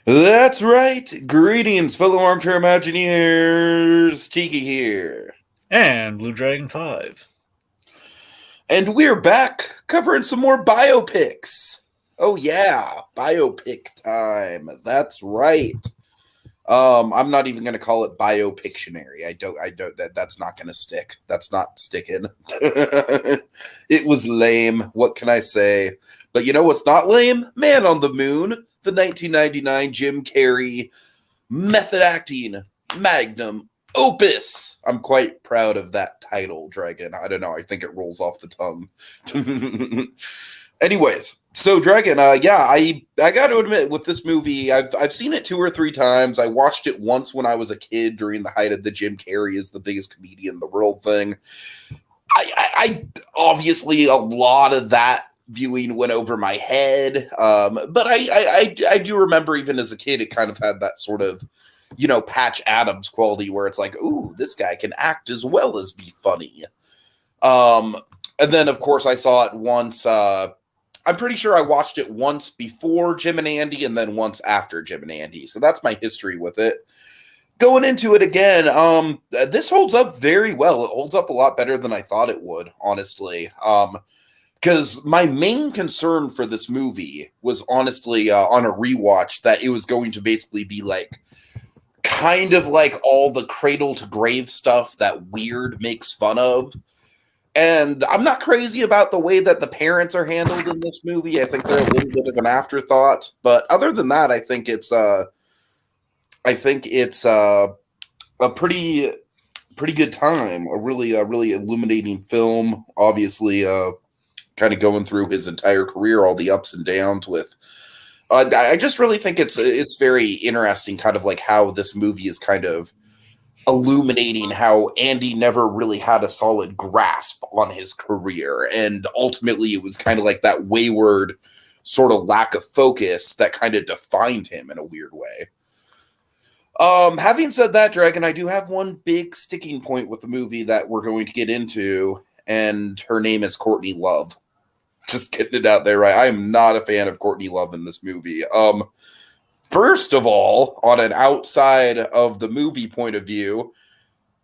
That's right. Greetings, fellow armchair Imagineers. Tiki here. And Blue Dragon 5. And we're back covering some more biopics. Oh yeah, biopic time. That's right. I'm not even gonna call it biopictionary. I don't that's not gonna stick. That's not sticking. It was lame. What can I say? But you know what's not lame? Man on the Moon, the 1999 Jim Carrey method acting magnum opus. I'm quite proud of that title, Dragon. I don't know. I think it rolls off the tongue. Anyways, so Dragon, yeah, I got to admit, with this movie, I've seen it 2 or 3 times. I watched it once when I was a kid during the height of the Jim Carrey is the biggest comedian in the world thing. I obviously a lot of that viewing went over my head, but I do remember even as a kid, it kind of had that sort of Patch Adams quality where it's like, ooh, this guy can act as well as be funny. And then of course I saw it once. I'm pretty sure I watched it once before Jim and Andy and then once after Jim and Andy. So that's my history with it. Going into it again, this holds up very well. It holds up a lot better than I thought it would, honestly. Because my main concern for this movie was honestly on a rewatch that it was going to basically be like kind of like all the cradle to grave stuff that Weird makes fun of. And I'm not crazy about the way that the parents are handled in this movie. I think they're a little bit of an afterthought. But other than that, I think it's a pretty good time. A really illuminating film. Obviously, kind of going through his entire career, all the ups and downs with. I just really think it's very interesting, kind of like how this movie is kind of illuminating how Andy never really had a solid grasp on his career, and ultimately it was kind of like that wayward sort of lack of focus that kind of defined him in a weird way. Having said that, Dragon, I do have one big sticking point with the movie that we're going to get into, and her name is Courtney Love. Just getting it out there, right? I am not a fan of Courtney Love in this movie. First of all, on an outside of the movie point of view,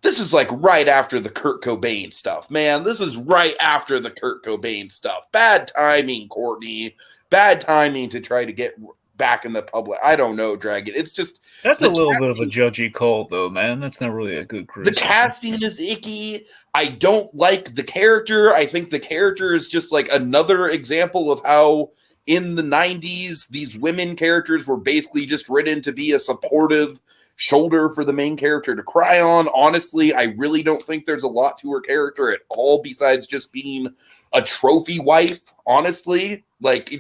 this is like right after the Kurt Cobain stuff, man. This is right after the Kurt Cobain stuff. Bad timing, Courtney. Bad timing to try to get back in the public. I don't know, Dragon. It's just That's a the little bit of a judgy call, though, man. That's not really a good the criticism. casting is icky. I don't like the character. I think the character is just like another example of how in the 90s, these women characters were basically just written to be a supportive shoulder for the main character to cry on. Honestly, I really don't think there's a lot to her character at all besides just being a trophy wife, honestly. Like,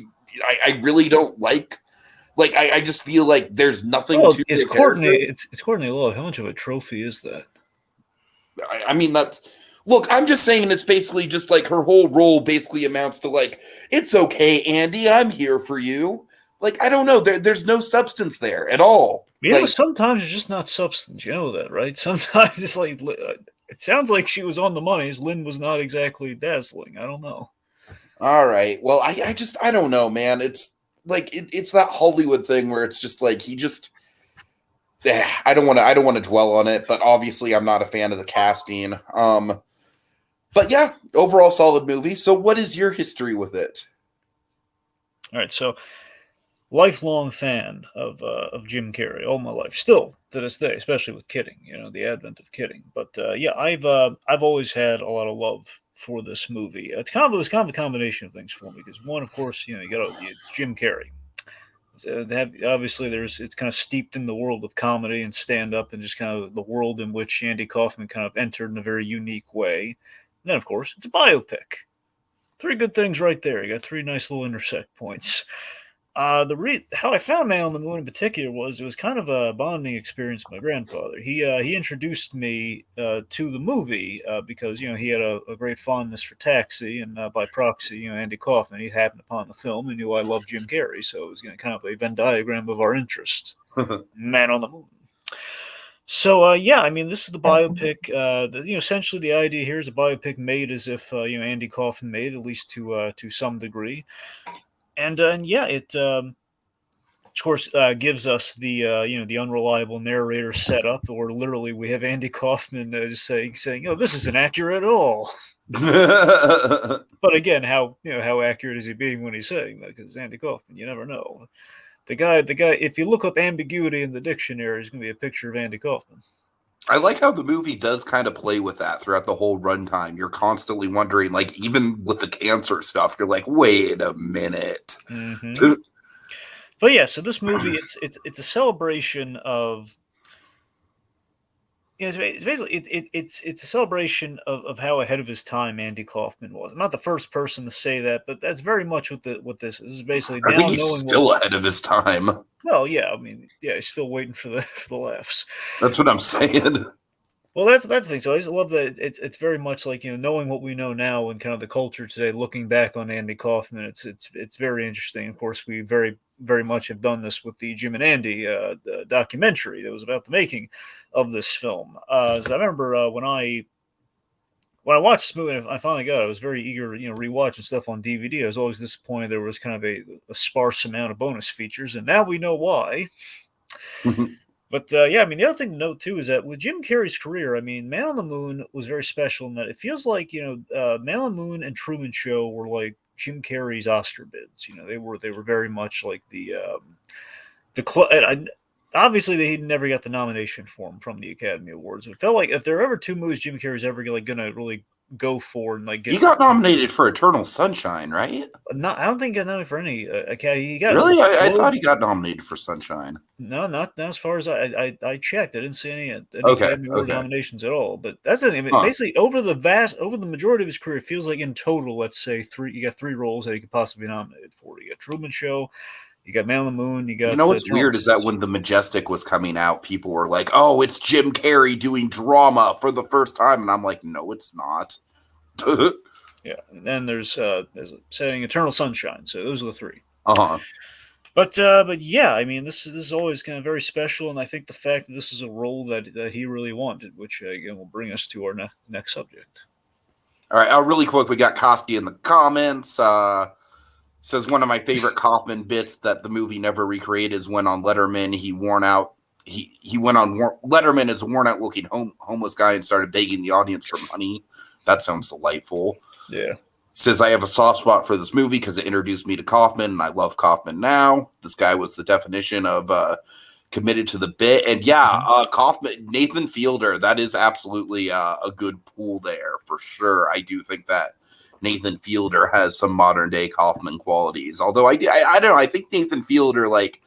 I really don't like I just feel like there's nothing Well, to it's the character. It's Courtney Love. How much of a trophy is that? I mean, that's look, I'm just saying it's basically just like her whole role basically amounts to like, it's okay, Andy, I'm here for you. Like, I don't know, there's no substance there at all. Like, Sometimes it's just not substance. You know that, right? Sometimes it's like it sounds like she was on the money. Lynn was not exactly dazzling. I don't know. all right, well, I don't know, man. It's like it's that Hollywood thing where it's just like he just I don't want to dwell on it, but obviously I'm not a fan of the casting. But yeah, overall solid movie. So what is your history with it? All right, so lifelong fan of Jim Carrey all my life, still to this day, especially with Kidding. You know, the advent of Kidding. But yeah, I've always had a lot of love for this movie. It was kind of a combination of things for me because one, of course, it's Jim Carrey. Obviously, it's kind of steeped in the world of comedy and stand up, and just kind of the world in which Andy Kaufman kind of entered in a very unique way. And then, of course, it's a biopic. Three good things right there. You got three nice little intersect points. How I found Man on the Moon in particular was it was kind of a bonding experience with my grandfather. He introduced me to the movie because he had a great fondness for Taxi, and by proxy, Andy Kaufman. He happened upon the film and knew I loved Jim Carrey, so it was kind of a Venn diagram of our interests. Man on the Moon. So yeah, I mean, this is the biopic. Essentially, the idea here is a biopic made as if Andy Kaufman made, at least to some degree. And yeah, it of course gives us the the unreliable narrator setup, or literally we have Andy Kaufman just saying, "Oh, this isn't accurate at all." But again, how accurate is he being when he's saying that? Because Andy Kaufman, you never know. The guy. If you look up ambiguity in the dictionary, it's going to be a picture of Andy Kaufman. I like how the movie does kind of play with that throughout the whole runtime. You're constantly wondering, like, even with the cancer stuff, you're like, wait a minute. Mm-hmm. But yeah, so this movie, it's a celebration of. Yeah, it's basically it's a celebration of how ahead of his time Andy Kaufman was. I'm not the first person to say that, but that's very much what this is. This is basically I think now he's knowing what. still ahead of his time. Well, yeah, I mean, yeah, he's still waiting for the laughs. That's what I'm saying. Well, that's the thing. So I just love that it's very much like knowing what we know now and kind of the culture today. Looking back on Andy Kaufman, it's very interesting. Of course, we very much have done this with the Jim and Andy the documentary that was about the making of this film. So I remember when I watched this movie and I finally got it, I was very eager to rewatching stuff on DVD. I was always disappointed there was kind of a sparse amount of bonus features, and now we know why. But yeah, I mean, the other thing to note too is that with Jim Carrey's career, I mean, Man on the Moon was very special in that it feels like Man on the Moon and Truman Show were like Jim Carrey's Oscar bids. They were very much like obviously they never got the nomination for him from the Academy Awards. It felt like if there are ever two movies Jim Carrey's ever like gonna really go for and like get. He got nominated for Eternal Sunshine, right? I don't think he got nominated for any Academy. He got Really? I thought he got nominated for Sunshine. No, not as far as I checked. I didn't see any Okay, Academy Award nominations at all. But that's the thing. Huh. Basically, over the majority of his career, it feels like in total, let's say you got three roles that he could possibly be nominated for. You got Truman Show, you got Man on the Moon, you got. You know what's weird is that when The Majestic was coming out, people were like, "Oh, it's Jim Carrey doing drama for the first time," and I'm like, "No, it's not." Yeah, and then there's saying Eternal Sunshine. So those are the three. Uh-huh. But yeah, I mean, this is always kind of very special, and I think the fact that this is a role that he really wanted, which again will bring us to our next subject. All right, really quick, we got Koski in the comments. Says one of my favorite Kaufman bits that the movie never recreated is when on Letterman he went on Letterman as a worn out looking homeless guy and started begging the audience for money. That sounds delightful. Yeah. Says I have a soft spot for this movie because it introduced me to Kaufman, and I love Kaufman now. This guy was the definition of committed to the bit. And yeah, Kaufman, Nathan Fielder, that is absolutely a good pool there for sure. I do think that Nathan Fielder has some modern day Kaufman qualities. Although I don't know, I think Nathan Fielder, like,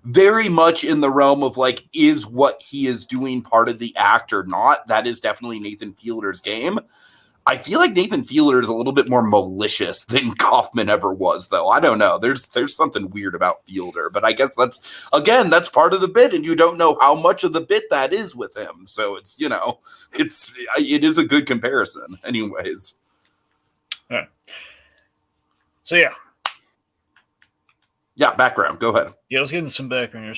very much in the realm of like, is what he is doing part of the act or not? That is definitely Nathan Fielder's game. I feel like Nathan Fielder is a little bit more malicious than Kaufman ever was, though. I don't know. There's something weird about Fielder, but I guess that's part of the bit, and you don't know how much of the bit that is with him. So it's it is a good comparison, anyways. All right. So yeah, background. Go ahead. Yeah, let's get into some background here.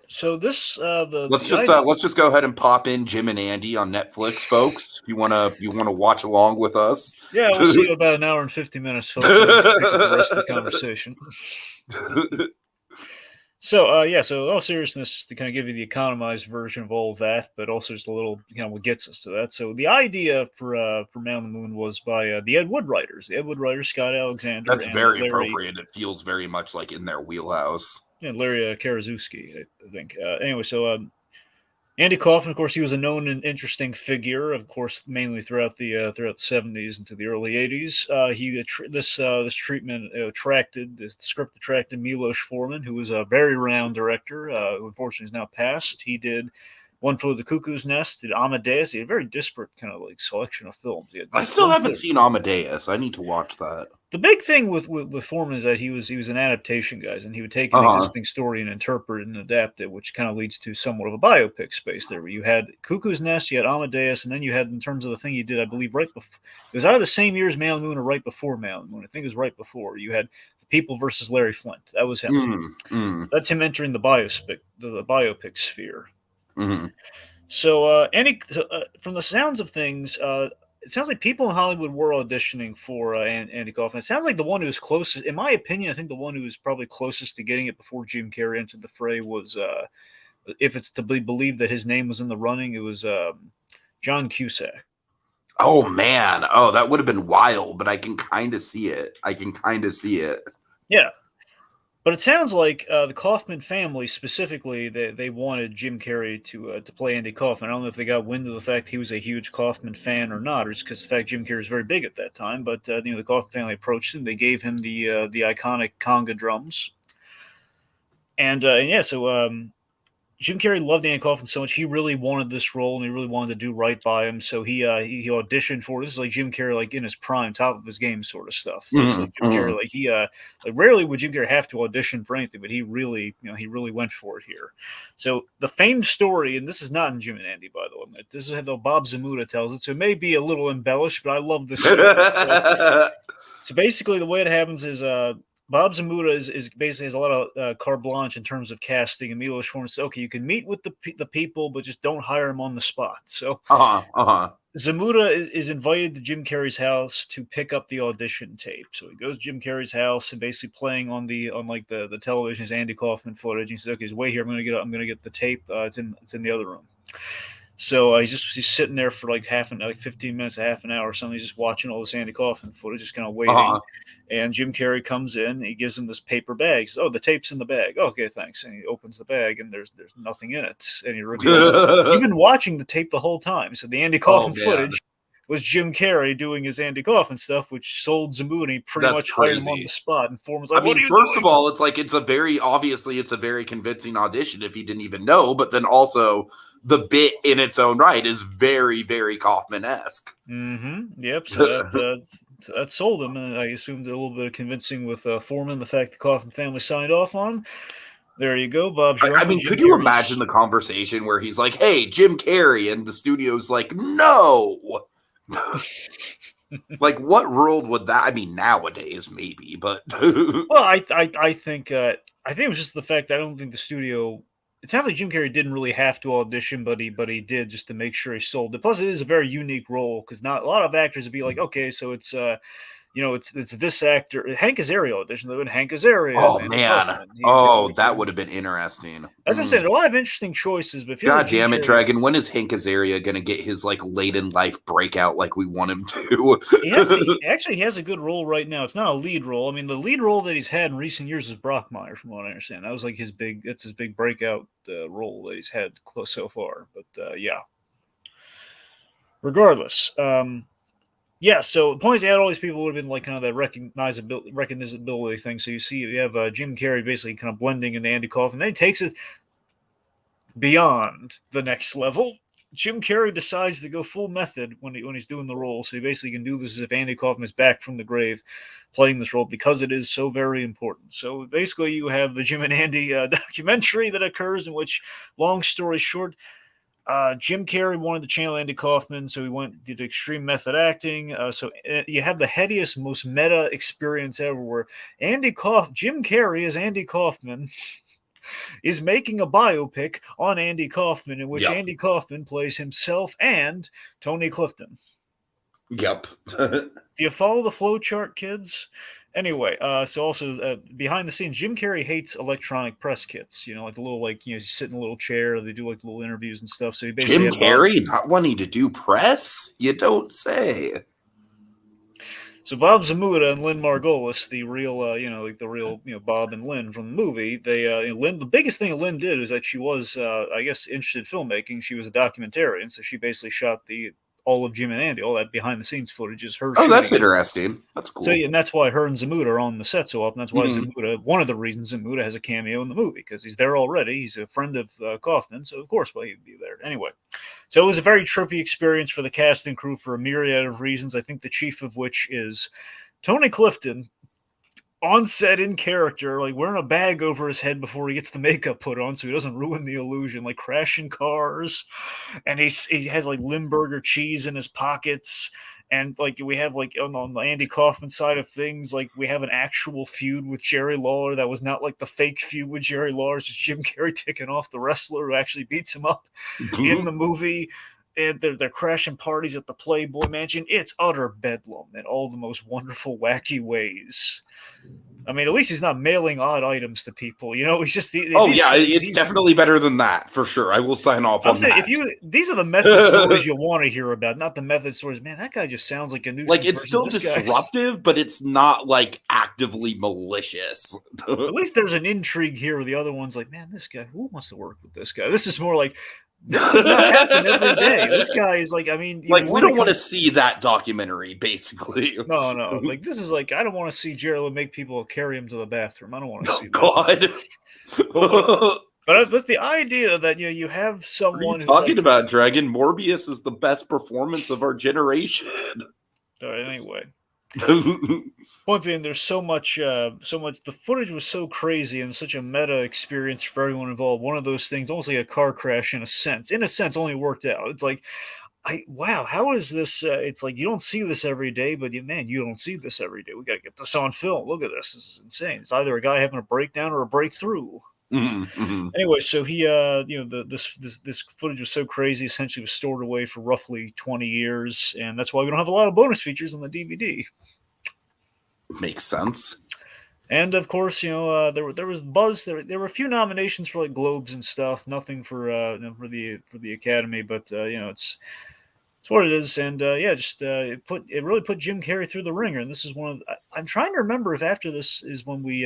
So this let's just go ahead and pop in Jim and Andy on Netflix, folks. If you wanna watch along with us. Yeah, we'll see you about an hour and 50 minutes, folks. Pick up the rest of the conversation. So so all seriousness, just to kind of give you the economized version of all of that, but also just a little kind of what gets us to that. So the idea for Man on the Moon was by the Ed Wood writers. The Ed Wood writers, Scott Alexander. That's and very Larry, appropriate. It feels very much like in their wheelhouse. Yeah, Larry Karaszewski, I think. Anyway, so Andy Kaufman, of course, he was a known and interesting figure, of course, mainly throughout the 70s into the early 80s. This treatment the script attracted Milos Forman, who was a very renowned director, who unfortunately is now passed. He did One Flew of the Cuckoo's Nest, did Amadeus. He had a very disparate kind of like selection of films. I still haven't seen Amadeus. I need to watch that. The big thing with Foreman is that he was an adaptation guy, and he would take an existing story and interpret it and adapt it, which kind of leads to somewhat of a biopic space there. Where you had Cuckoo's Nest, you had Amadeus, and then you had, in terms of the thing he did, I believe right before, it was either the same year as Man on the Moon or right before Man on the Moon. I think it was right before. You had The People versus Larry Flint. That was him. That's him entering the biopic sphere. Mm-hmm. So, from the sounds of things, it sounds like people in Hollywood were auditioning for Andy Kaufman. It sounds like the one who was closest, in my opinion, I think the one who was probably closest to getting it before Jim Carrey entered the fray was, if it's to be believed that his name was in the running, it was John Cusack. Oh man, oh that would have been wild, but I can kind of see it. I can kind of see it. Yeah, but it sounds like the Kaufman family specifically, they wanted Jim Carrey to play Andy Kaufman. I don't know if they got wind of the fact he was a huge Kaufman fan or not, or just because the fact Jim Carrey was very big at that time. But the Kaufman family approached him. They gave him the iconic conga drums, and yeah, so Jim Carrey loved Andy Kaufman so much. He really wanted this role, and he really wanted to do right by him. So he auditioned for it. This is like Jim Carrey, like in his prime, top of his game, sort of stuff. So it's like Jim Carrey, like like rarely would Jim Carrey have to audition for anything, but he really went for it here. So the famed story, and this is not in Jim and Andy, by the way. This is how Bob Zamuda tells it, so it may be a little embellished, but I love this story. So basically, the way it happens is Bob Zamuda is basically has a lot of carte blanche in terms of casting, and Milos Forman says, okay, you can meet with the people, but just don't hire them on the spot. So Zamuda is invited to Jim Carrey's house to pick up the audition tape. So he goes to Jim Carrey's house and basically playing on the television is Andy Kaufman footage. He says, okay, wait here, I'm gonna get the tape. It's in the other room. So he's sitting there for like 15 minutes, a half an hour or something. He's just watching all this Andy Kaufman footage, just kind of waiting. And Jim Carrey comes in. He gives him this paper bag. He says, oh, the tape's in the bag. Oh, okay, thanks. And he opens the bag, and there's nothing in it. And he reveals you've been watching the tape the whole time. So the Andy Kaufman footage was Jim Carrey doing his Andy Kaufman stuff, which sold Zamuda pretty much hired him on the spot. And Foreman's like, first of all, it's like it's a very convincing audition if he didn't even know, but then also the bit in its own right is very, very Kaufman-esque. Mm-hmm. Yep. So that sold him, and I assumed a little bit of convincing with Foreman, the fact the Kaufman family signed off on. There you go, Bob. I mean, could you imagine the conversation where he's like, "Hey, Jim Carrey," and the studio's like, "No." Like, what world would that? I mean, nowadays maybe, but well, I think it was just the fact that I don't think the studio. It sounds like Jim Carrey didn't really have to audition, but he did just to make sure he sold it. Plus, it is a very unique role because not a lot of actors would be like, okay, so it's it's this actor. Hank Azaria auditioned. They went Hank Azaria. Oh man! That would have been interesting. That's what I'm saying. There are a lot of interesting choices, but God damn it, Dragon! When is Hank Azaria going to get his like late in life breakout like we want him to? He has a good role right now. It's not a lead role. I mean, the lead role that he's had in recent years is Brockmire, from what I understand. That was like his big breakout role that he's had close so far. But yeah. Regardless, yeah, so the point is, all these people would have been like kind of that recognizability thing. So you have Jim Carrey basically kind of blending into Andy Kaufman. Then he takes it beyond the next level. Jim Carrey decides to go full method when he's doing the role. So he basically can do this as if Andy Kaufman is back from the grave playing this role because it is so very important. So basically you have the Jim and Andy documentary that occurs in which, long story short, Jim Carrey wanted to channel Andy Kaufman, so he did extreme method acting. So you have the headiest, most meta experience ever, where Jim Carrey as Andy Kaufman is making a biopic on Andy Kaufman, in which Andy Kaufman plays himself and Tony Clifton. Yep. Do you follow the flow chart, kids? Anyway, so also behind the scenes, Jim Carrey hates electronic press kits. Like the little, you sit in a little chair. They do like little interviews and stuff. So he basically Jim Carrey not wanting to do press? You don't say. So Bob Zamuda and Lynn Margolis, the real, Bob and Lynn from the movie. They Lynn. The biggest thing that Lynn did is that she was, I guess, interested in filmmaking. She was a documentarian, so she basically shot all of Jim and Andy, all that behind the scenes footage is her. Oh, that's interesting. That's cool. So and that's why her and Zamuda are on the set so often. That's why Zamuda, one of the reasons Zamuda has a cameo in the movie, because he's there already. He's a friend of Kaufman, so of course he'd be there. Anyway, so it was a very trippy experience for the cast and crew for a myriad of reasons. I think the chief of which is Tony Clifton, on set in character, like wearing a bag over his head before he gets the makeup put on so he doesn't ruin the illusion, like crashing cars, and he has like Limburger cheese in his pockets, and like we have like on the Andy Kaufman side of things, like we have an actual feud with Jerry Lawler that was not like the fake feud with Jerry Lawler. It's just Jim Carrey taking off the wrestler who actually beats him up in the movie. and they're crashing parties at the Playboy Mansion. It's utter bedlam in all the most wonderful, wacky ways. I mean, at least he's not mailing odd items to people. He's just it's definitely better than that for sure. I will sign off on that. These are the method stories you want to hear about, not the method stories. Man, that guy just sounds like a nuisance. Like, it's still disruptive, but it's not like actively malicious. At least there's an intrigue here. Where the other one's like, man, this guy, who wants to work with this guy? This is more like, this does not happen every day. This guy is like, I mean, we don't want to see that documentary, basically. No. Like, this is like, I don't want to see Gerald make people carry him to the bathroom. I don't want to see that. God. But the idea that you have someone what are you talking about, Dragon? Morbius is the best performance of our generation. All right, anyway. Point being, there's so much. The footage was so crazy and such a meta experience for everyone involved. One of those things, almost like a car crash in a sense. In a sense, only worked out. It's like, wow, how is this? It's like you don't see this every day, but you don't see this every day. We got to get this on film. Look at this. This is insane. It's either a guy having a breakdown or a breakthrough. Anyway, so he, this footage was so crazy. Essentially, was stored away for roughly 20 years, and that's why we don't have a lot of bonus features on the DVD. Makes sense. And of course, there was buzz. There were a few nominations for like Globes and stuff. Nothing for the Academy, but it's what it is. And it really put Jim Carrey through the ringer. And this is one of I'm trying to remember if after this is when we.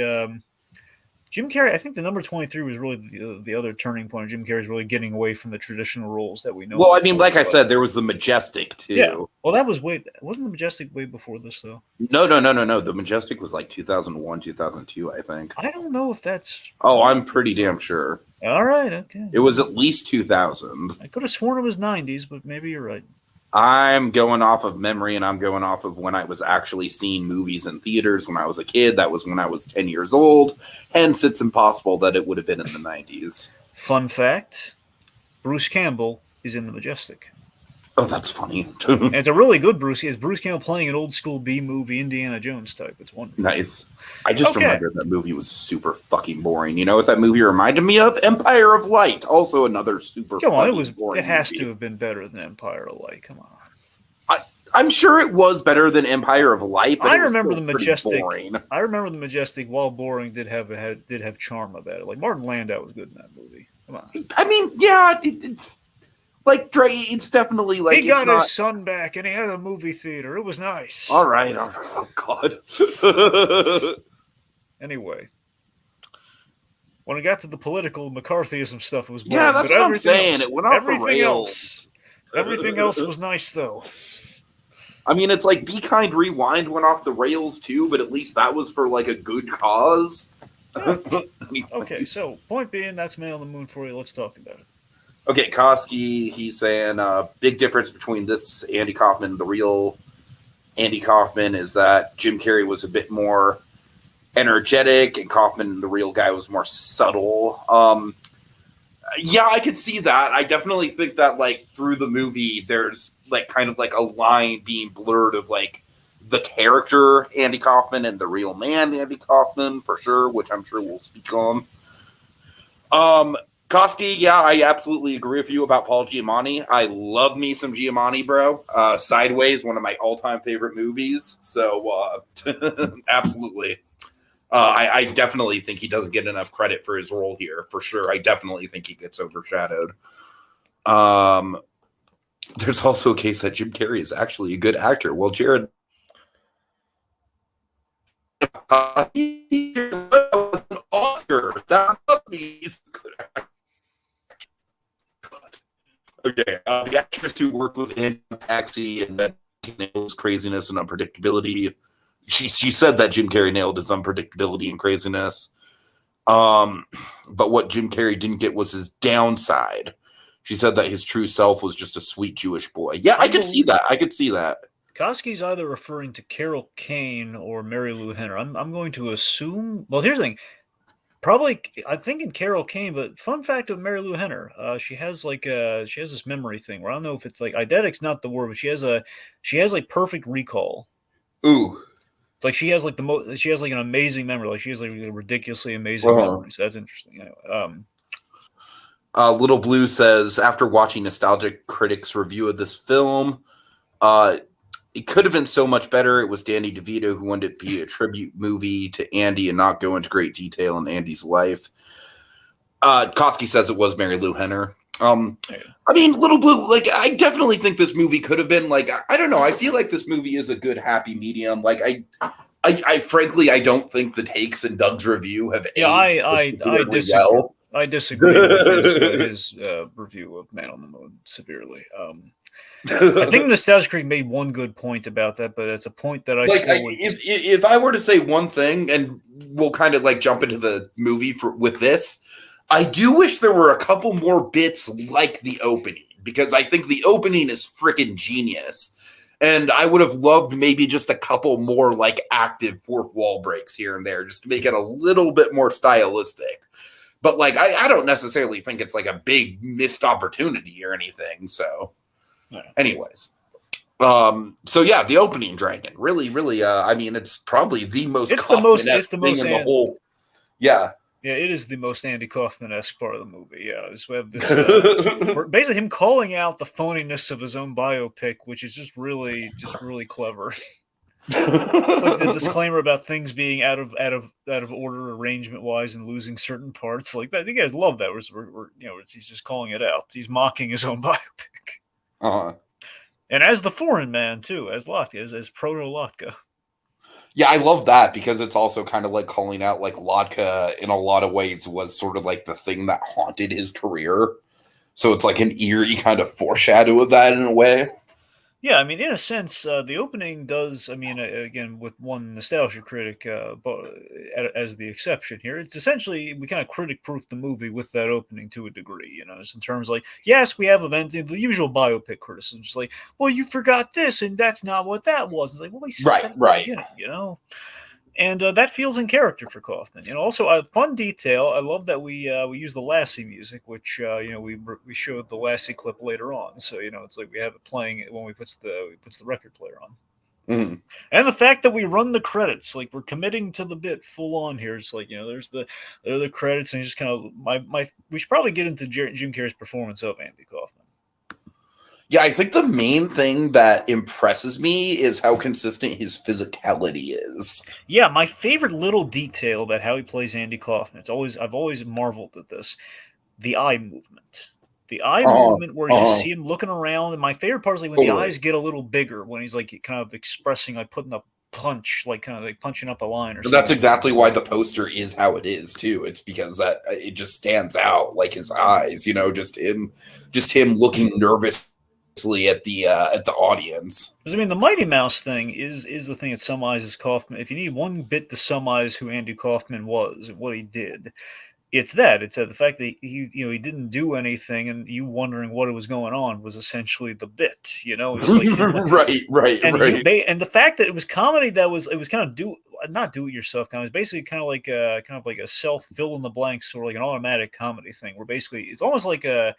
Jim Carrey, I think the number 23 was really the other turning point. Jim Carrey's really getting away from the traditional roles that we know. Well, I mean, like I said, there was the Majestic too. Yeah. Well, that was wasn't the Majestic way before this though? No. The Majestic was like 2001, 2002, I think. I don't know if that's. Oh, I'm pretty damn sure. All right. Okay. It was at least 2000. I could have sworn it was 90s, but maybe you're right. I'm going off of memory, and I'm going off of when I was actually seeing movies in theaters when I was a kid. That was when I was 10 years old. Hence, it's impossible that it would have been in the 90s. Fun fact, Bruce Campbell is in The Majestic. Oh, that's funny. And it's a really good Bruce. It's Bruce Campbell playing an old school B-movie, Indiana Jones type. It's wonderful. Nice. I just remember that movie was super fucking boring. You know what that movie reminded me of? Empire of Light. Also another super boring it has movie. to have been better than Empire of Light. Come on. I'm sure it was better than Empire of Light, but I remember The Majestic. Boring. I remember The Majestic, while boring, did have charm about it. Like Martin Landau was good in that movie. Come on. I mean, yeah, it's like Dre. It's definitely like he got his son back, and he had a movie theater. It was nice. All right. Oh God. Anyway, when it got to the political McCarthyism stuff, it was boring. Yeah, that's what I'm saying. It went off the rails. Everything else was nice, though. I mean, it's like Be Kind Rewind went off the rails too, but at least that was for like a good cause. Yeah. Okay, so point being, that's Man on the Moon for you. Let's talk about it. Okay, Koski, he's saying big difference between this Andy Kaufman and the real Andy Kaufman is that Jim Carrey was a bit more energetic and Kaufman, the real guy, was more subtle. Yeah, I could see that. I definitely think that, like, through the movie, there's, like, kind of, like, a line being blurred of, like, the character Andy Kaufman and the real man Andy Kaufman, for sure, which I'm sure we'll speak on. Koski, yeah, I absolutely agree with you about Paul Giamatti. I love me some Giamatti, bro. Sideways, one of my all-time favorite movies. So, absolutely. I definitely think he doesn't get enough credit for his role here, for sure. I definitely think he gets overshadowed. There's also a case that Jim Carrey is actually a good actor. Well, Jared, he was an Oscar. That must be he's a good actor. Okay, the actress who worked with him in Taxi and that nails craziness and unpredictability. She said that Jim Carrey nailed his unpredictability and craziness. But what Jim Carrey didn't get was his downside. She said that his true self was just a sweet Jewish boy. Yeah, I could see that. Koski's either referring to Carol Kane or Mary Lou Henner. I'm going to assume. Well, here's the thing. Probably, I'm thinking Carol Kane, but fun fact of Mary Lou Henner, she has this memory thing where I don't know if it's like eidetic's not the word, but she has like perfect recall. Ooh. Like she has like an amazing memory. Like she has like a ridiculously amazing memory. So that's interesting. Anyway, Little Blue says, after watching Nostalgic Critics' review of this film, uh, it could have been so much better. It was Danny DeVito who wanted to be a tribute movie to Andy and not go into great detail in Andy's life. Koski says it was Mary Lou Henner. I mean, Little Blue, like, I definitely think this movie could have been, like, I don't know. I feel like this movie is a good happy medium. Like, I frankly, I don't think the takes in Doug's review have aged particularly well. I disagree with his review of Man on the Moon severely. I think Nostalgia Creek made one good point about that, but it's a point that if I were to say one thing, and we'll kind of like jump into the movie with this, I do wish there were a couple more bits like the opening, because I think the opening is freaking genius. And I would have loved maybe just a couple more like active fourth wall breaks here and there, just to make it a little bit more stylistic. But like, I don't necessarily think it's like a big missed opportunity or anything. So, anyways. So yeah, the opening Dragon really, I mean, it's probably the most, it's the most thing in the whole. Yeah. Yeah, it is the most Andy Kaufman-esque part of the movie. Yeah, we have this basically him calling out the phoniness of his own biopic, which is just really clever. Like the disclaimer about things being out of order arrangement wise and losing certain parts, like that. You guys love that. He's just calling it out. He's mocking his own biopic. And as the foreign man too, as Latka, as Proto Latka. Yeah, I love that, because it's also kind of like calling out like Latka in a lot of ways was sort of like the thing that haunted his career. So it's like an eerie kind of foreshadow of that in a way. Yeah, I mean, in a sense, the opening does. I mean, again, with one nostalgia critic as the exception here, it's essentially we kind of critic-proof the movie with that opening to a degree. You know, just in terms like, yes, we have the usual biopic criticisms, like, well, you forgot this, and that's not what that was. It's like, well, we said that at the beginning, you know. And that feels in character for Kaufman. You know, also a fun detail. I love that we use the Lassie music, which we showed the Lassie clip later on. So it's like we have it playing when we puts the record player on. Mm-hmm. And the fact that we run the credits, like we're committing to the bit full on here. It's like there's the credits, and just kind of we should probably get into Jim Carrey's performance of Andy Kaufman. Yeah, I think the main thing that impresses me is how consistent his physicality is. Yeah, my favorite little detail about how he plays Andy Kaufman, I've always marveled at this, the eye movement. The eye movement where you just see him looking around, and my favorite part is like when the eyes get a little bigger, when he's like kind of expressing, like putting a punch, like kind of like punching up a line or something. That's exactly why the poster is how it is too. It's because that it just stands out, like his eyes, just him looking nervous at the audience. Because I mean, the Mighty Mouse thing is the thing that summarizes Kaufman. If you need one bit to summarize who Andy Kaufman was and what he did, it's that. It's the fact that he didn't do anything, and you wondering what was going on was essentially the bit. Like, right. And the fact that it was comedy that was kind of not do it yourself comedy. It's basically kind of like a self fill in the blank sort of like an automatic comedy thing, where basically it's almost like a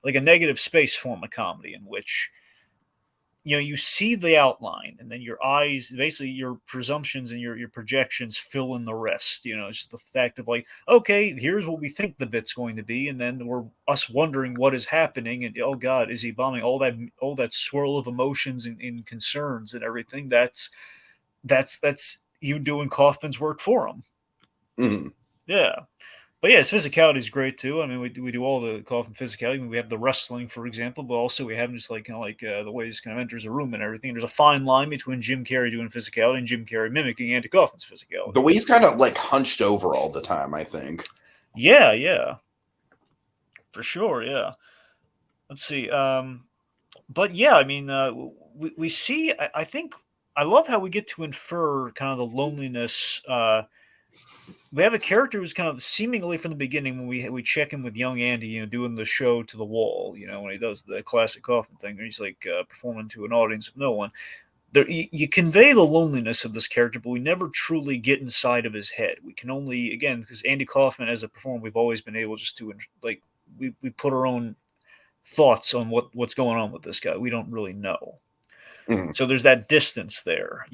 negative space form of comedy in which you see the outline, and then your eyes, basically your presumptions and your projections fill in the rest. It's the fact of like, okay, here's what we think the bit's going to be, and then we're us wondering what is happening, and oh god, is he bombing? All that swirl of emotions and concerns and everything, that's you doing Kaufman's work for him. Mm-hmm. Yeah. But yeah, his physicality is great too. I mean, we do all the Kaufman physicality. I mean, we have the wrestling, for example, but also we have him just like the way he just kind of enters a room and everything. There's a fine line between Jim Carrey doing physicality and Jim Carrey mimicking Andy Kaufman's physicality. The way he's kind of like hunched over all the time, I think. Yeah, for sure. Yeah. Let's see. But yeah, I mean, we see. I think I love how we get to infer kind of the loneliness. We have a character who's kind of seemingly from the beginning when we check in with young Andy, doing the show to the wall, when he does the classic Kaufman thing, where he's like performing to an audience of no one. There, you convey the loneliness of this character, but we never truly get inside of his head. We can only, again, because Andy Kaufman as a performer, we've always been able just to like we put our own thoughts on what's going on with this guy. We don't really know. Mm-hmm. So there's that distance there,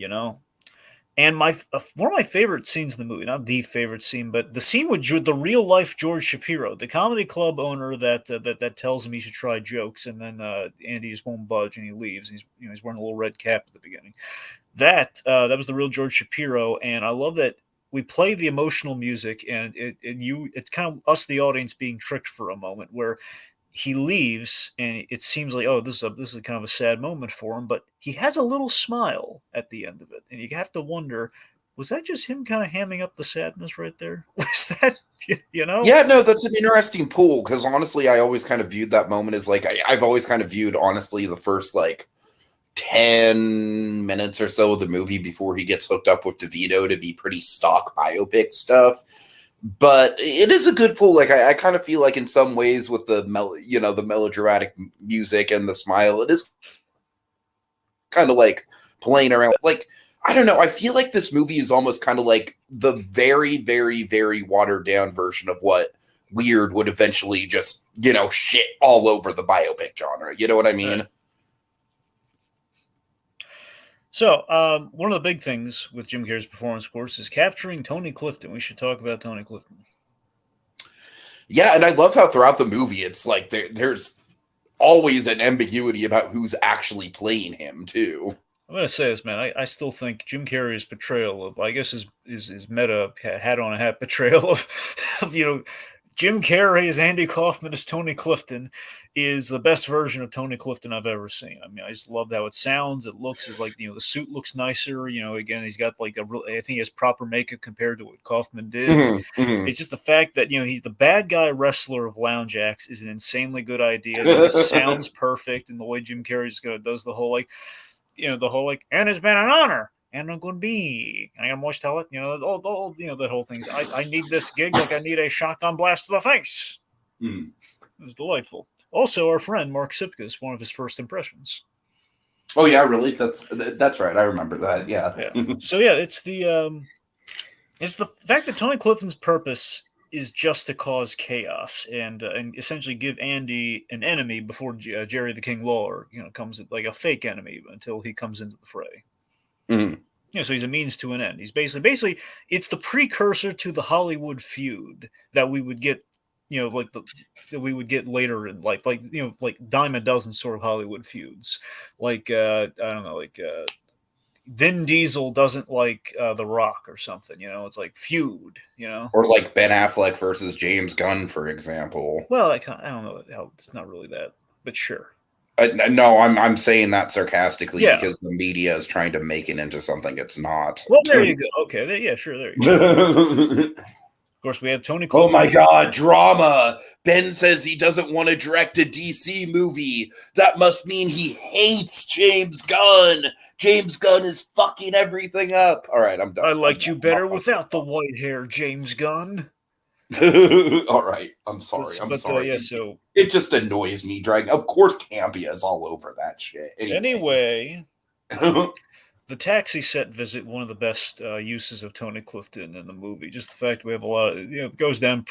And one of my favorite scenes in the movie, not the favorite scene, but the scene with the real life George Shapiro, the comedy club owner that tells him he should try jokes, and then Andy just won't budge and he leaves. He's wearing a little red cap at the beginning. That was the real George Shapiro, and I love that we play the emotional music, and it's kind of us, the audience, being tricked for a moment where he leaves and it seems like, oh, this is kind of a sad moment for him, but he has a little smile at the end of it, and you have to wonder, was that just him kind of hamming up the sadness right there? Was that, you know? Yeah, no, that's an interesting pool because honestly, I always kind of viewed that moment as like I've always kind of viewed honestly the first like 10 minutes or so of the movie before he gets hooked up with DeVito to be pretty stock biopic stuff. But it is a good pool. Like I kind of feel like in some ways with the the melodramatic music and the smile, it is kind of like playing around. Like I don't know. I feel like this movie is almost kind of like the very, very, very watered down version of what Weird would eventually just shit all over the biopic genre. You know what I mean? Right. So, one of the big things with Jim Carrey's performance, of course, is capturing Tony Clifton. We should talk about Tony Clifton. Yeah, and I love how throughout the movie it's like there's always an ambiguity about who's actually playing him too. I'm going to say this, man. I still think Jim Carrey's portrayal of, I guess, his meta hat on a hat portrayal of Jim Carrey as Andy Kaufman as Tony Clifton is the best version of Tony Clifton I've ever seen. I mean, I just love how it sounds. It looks like, the suit looks nicer. Again, he's got like I think he has proper makeup compared to what Kaufman did. Mm-hmm, mm-hmm. It's just the fact that, he's the bad guy wrestler of lounge acts is an insanely good idea. It sounds perfect. And the way Jim Carrey does the whole and it's been an honor. And I'm going to be. I am moist tell it. That whole thing. I need this gig like I need a shotgun blast to the face. Mm. It was delightful. Also, our friend Mark Sipka's one of his first impressions. Oh yeah, really? That's right. I remember that. Yeah. So yeah, it's the fact that Tony Clifton's purpose is just to cause chaos and essentially give Andy an enemy before Jerry the King Lawler comes like a fake enemy until he comes into the fray. Mm. So he's a means to an end. He's basically it's the precursor to the Hollywood feud that we would get, that we would get later in life, like dime a dozen sort of Hollywood feuds, like I don't know, like Vin Diesel doesn't like The Rock or something, it's like feud, Or like Ben Affleck versus James Gunn, for example. Well, I don't know how it's not really that, but sure. No, I'm saying that sarcastically because the media is trying to make it into something it's not. Well, there you go. Okay, yeah, sure, there you go. Of course, we have Tony Clifton. Oh my God, drama! Ben says he doesn't want to direct a DC movie. That must mean he hates James Gunn. James Gunn is fucking everything up. All right, I'm done. I liked you better without the white hair, James Gunn. All right, I'm sorry. I'm sorry. Yeah, so it just annoys me. Dragon, of course, Campia is all over that shit. Anyway, the taxi set visit, one of the best uses of Tony Clifton in the movie. Just the fact we have a lot of it goes down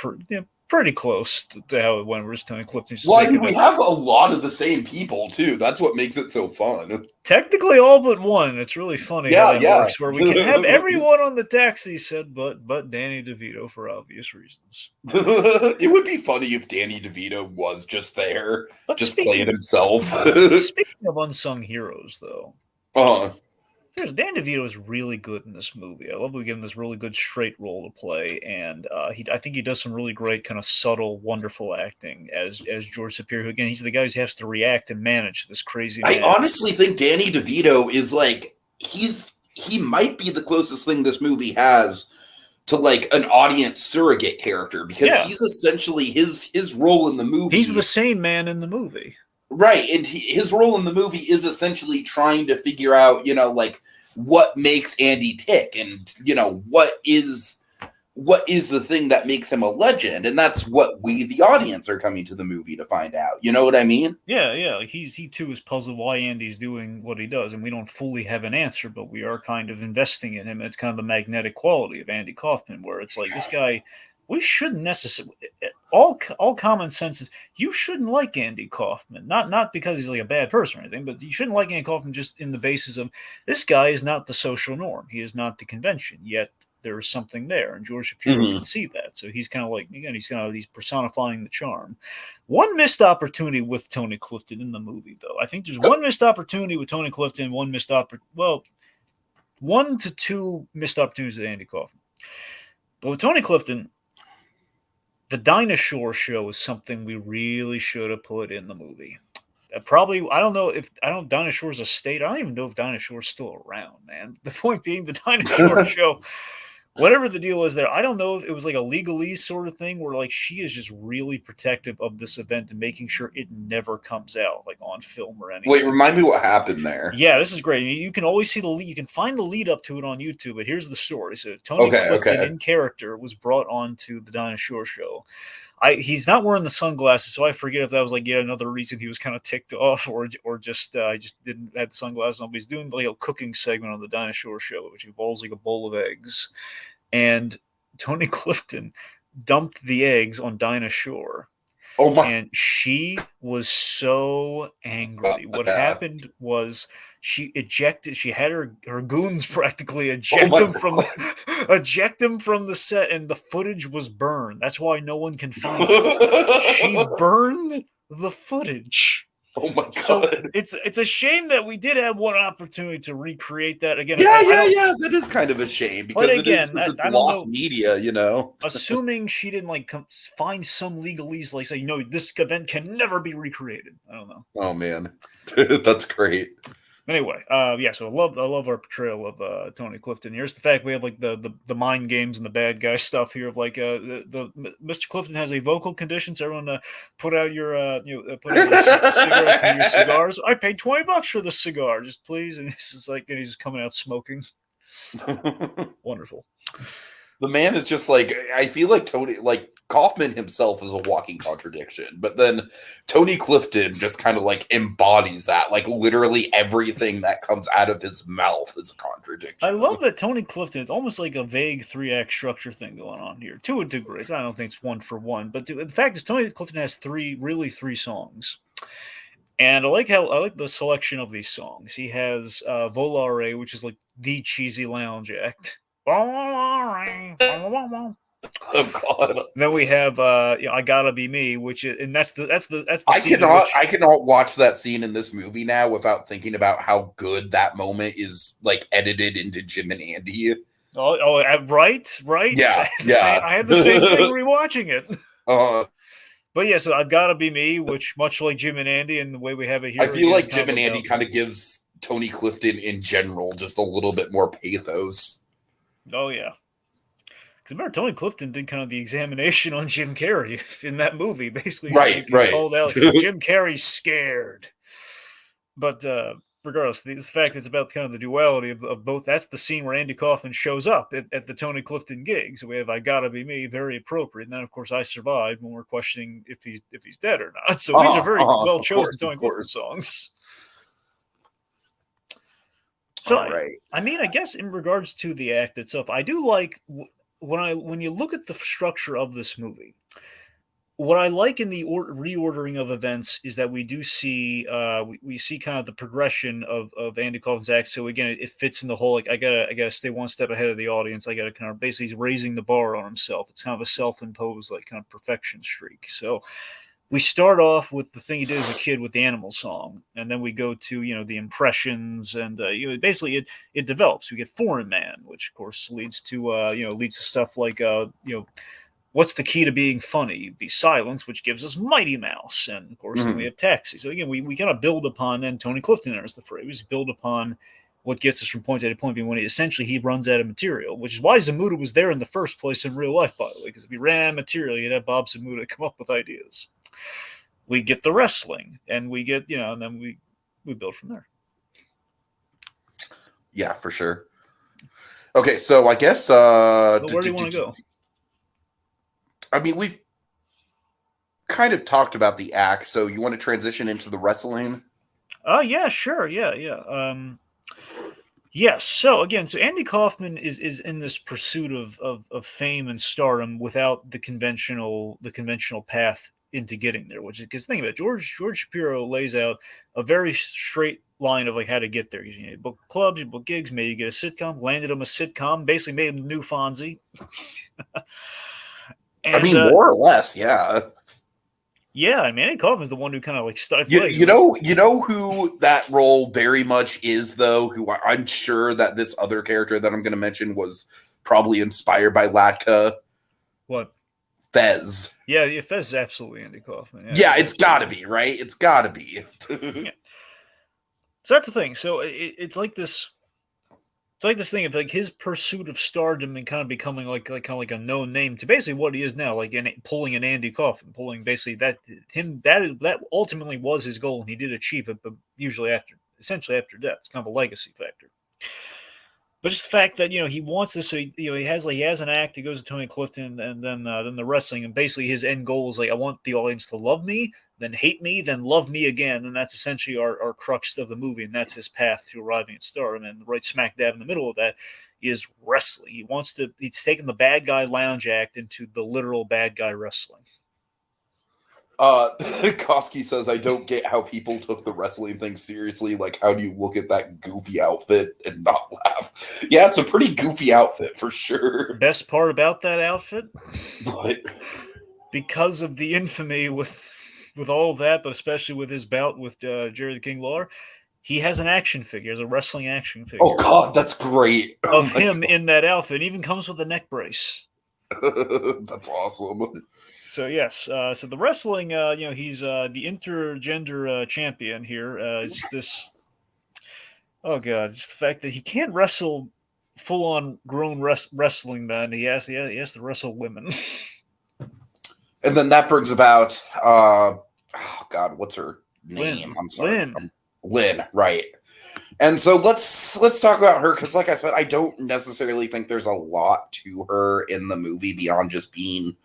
pretty close to how it went. Where's Tony Clifton? Well, we have a lot of the same people too. That's what makes it so fun. Technically, all but one. It's really funny how it works, where we can have everyone on the taxi set, but Danny DeVito for obvious reasons. It would be funny if Danny DeVito was just there, just playing himself. Speaking of unsung heroes, though, Dan DeVito is really good in this movie. I love we give him this really good straight role to play, and I think he does some really great kind of subtle, wonderful acting as George Shapiro. Again, he's the guy who has to react and manage this crazy man. I honestly think Danny DeVito is like he might be the closest thing this movie has to like an audience surrogate character because he's essentially his role in the movie. He's the same man in the movie. Right, and his role in the movie is essentially trying to figure out, like what makes Andy tick, and what is the thing that makes him a legend, and that's what we, the audience, are coming to the movie to find out. You know what I mean? Yeah. Like he too is puzzled why Andy's doing what he does, and we don't fully have an answer, but we are kind of investing in him. It's kind of the magnetic quality of Andy Kaufman, where it's like this guy we shouldn't necessarily. All common sense is you shouldn't like Andy Kaufman. Not because he's like a bad person or anything, but you shouldn't like Andy Kaufman just in the basis of this guy is not the social norm. He is not the convention. Yet there is something there, and George Shapiro can see that. So he's kind of like, again, he's personifying the charm. One missed opportunity with Tony Clifton in the movie, though. I think there's one missed opportunity with Tony Clifton, one missed well, 1 to 2 missed opportunities with Andy Kaufman. But with Tony Clifton, the Dinosaur Show is something we really should have put in the movie. Probably, I don't know if Dinosaur's a state. I don't even know if Dinosaur's still around, man. The point being, the Dinosaur Show, whatever the deal is there, I don't know if it was like a legalese sort of thing where like she is just really protective of this event and making sure it never comes out like on film or anything. Wait, remind me what happened there. Yeah, this is great. You can always see you can find the lead up to it on YouTube, but here's the story. So Tony Clifton in character was brought on to the Dinosaur Show. He's not wearing the sunglasses, so I forget if that was like yet another reason he was kind of ticked off, or just I just didn't have the sunglasses on. But he's doing like a cooking segment on the Dinosaur Show, which involves like a bowl of eggs, and Tony Clifton dumped the eggs on Dinah Shore. Oh my! And she was so angry. What happened was she ejected. She had her goons practically eject him from the set, and the footage was burned. That's why no one can find it. She burned the footage. Oh my god! So it's a shame that we did have one opportunity to recreate that again. Yeah. That is kind of a shame because it's lost media, you know. Assuming she didn't like find some legalese, like say, this event can never be recreated. I don't know. Oh man, that's great. Anyway, so I love our portrayal of Tony Clifton. Here's the fact: we have like the mind games and the bad guy stuff here. Of like the Mr. Clifton has a vocal condition, so everyone put out your put out your cigarettes and your cigars. I paid $20 for this cigar, just please. And this is like, and he's just coming out smoking. Wonderful. The man is just like, I feel like Kaufman himself is a walking contradiction, but then Tony Clifton just kind of like embodies that. Like literally everything that comes out of his mouth is a contradiction. I love that Tony Clifton, it's almost like a vague 3-act structure thing going on here to a degree. I don't think it's one for one, but the fact is Tony Clifton has three songs. And I like the selection of these songs. He has Volare, which is like the cheesy lounge act. Oh God! And then we have I Gotta Be Me, that's the I cannot watch that scene in this movie now without thinking about how good that moment is like edited into Jim and Andy. Right. Yeah. I had the same thing rewatching it. But yeah, so I've Gotta Be Me, which much like Jim and Andy and the way we have it here, I feel like Jim and Andy kind of gives Tony Clifton in general just a little bit more pathos. Oh yeah. Because remember, Tony Clifton did kind of the examination on Jim Carrey in that movie. Basically, right. Called out Jim Carrey's scared. But regardless, the fact it's about kind of the duality of both. That's the scene where Andy Kaufman shows up at the Tony Clifton gig. So we have I Gotta Be Me, very appropriate. And then, of course, I Survived when we're questioning if he's dead or not. So these are very well chosen Tony Clifton songs. So, I mean, I guess in regards to the act itself, I do like when you look at the structure of this movie, what I like in the reordering of events is that we do see we see kind of the progression of Andy Kaufman's act. So again, it fits in the whole like I gotta stay one step ahead of the audience. I gotta kind of basically he's raising the bar on himself. It's kind of a self-imposed like kind of perfection streak. So we start off with the thing he did as a kid with the Animal song, and then we go to the impressions, and basically it develops. We get Foreign Man, which of course leads to stuff like what's the key to being funny? Be silence, which gives us Mighty Mouse, and of course then we have Taxi. So again, we kind of build upon then Tony Clifton enters the fray. We just build upon what gets us from point A to point B when he runs out of material, which is why Zamuda was there in the first place in real life, by the way, because if he ran out of material, you'd have Bob Zamuda come up with ideas. We get the wrestling, and we get, and then we build from there. Yeah, for sure. Okay, so I guess where do you want to go? I mean, we've kind of talked about the act, so you want to transition into the wrestling? Yeah, sure. Yeah. Yes. So again, so Andy Kaufman is in this pursuit of fame and stardom without the conventional path into getting there. Which is because think about it, George Shapiro lays out a very straight line of like how to get there. You book clubs, you book gigs, maybe you get a sitcom. Landed him a sitcom, basically made him the new Fonzie. I And mean, more or less, yeah. yeah, I mean, Andy Kaufman's the one who kind of like You, stifled. you know who that role very much is, though. Who I'm sure that this other character that I'm going to mention was probably inspired by Latka. What? Fez. Yeah, Fez is absolutely Andy Kaufman. Yeah, it's got to be, right? It's got to be. Yeah. So that's the thing. So it's like this. It's like this thing of like his pursuit of stardom and kind of becoming like kind of like a known name to basically what he is now, like pulling an Andy Kaufman, pulling basically that ultimately was his goal, and he did achieve it, but usually essentially after death. It's kind of a legacy factor. But just the fact that he wants this, so he has an act. He goes to Tony Clifton, and then the wrestling, and basically his end goal is like I want the audience to love me, then hate me, then love me again, and that's essentially our crux of the movie, and that's his path to arriving at stardom. And right smack dab in the middle of that is wrestling. He's taken the bad guy lounge act into the literal bad guy wrestling. Koski says, I don't get how people took the wrestling thing seriously. Like, how do you look at that goofy outfit and not laugh? Yeah, it's a pretty goofy outfit for sure. Best part about that outfit? But because of the infamy with all of that, but especially with his bout with Jerry the King Lawler, he has an action figure, has a wrestling action figure. Oh, God, that's great. Of him in that outfit. It even comes with a neck brace. That's awesome. So yes, so the wrestling, he's the intergender champion here. It's this. Oh God, it's the fact that he can't wrestle full-on grown wrestling men. He has to wrestle women. And then that brings about, oh God, what's her name? Lynn. I'm sorry, Lynn, right? And so let's talk about her because, like I said, I don't necessarily think there's a lot to her in the movie beyond just being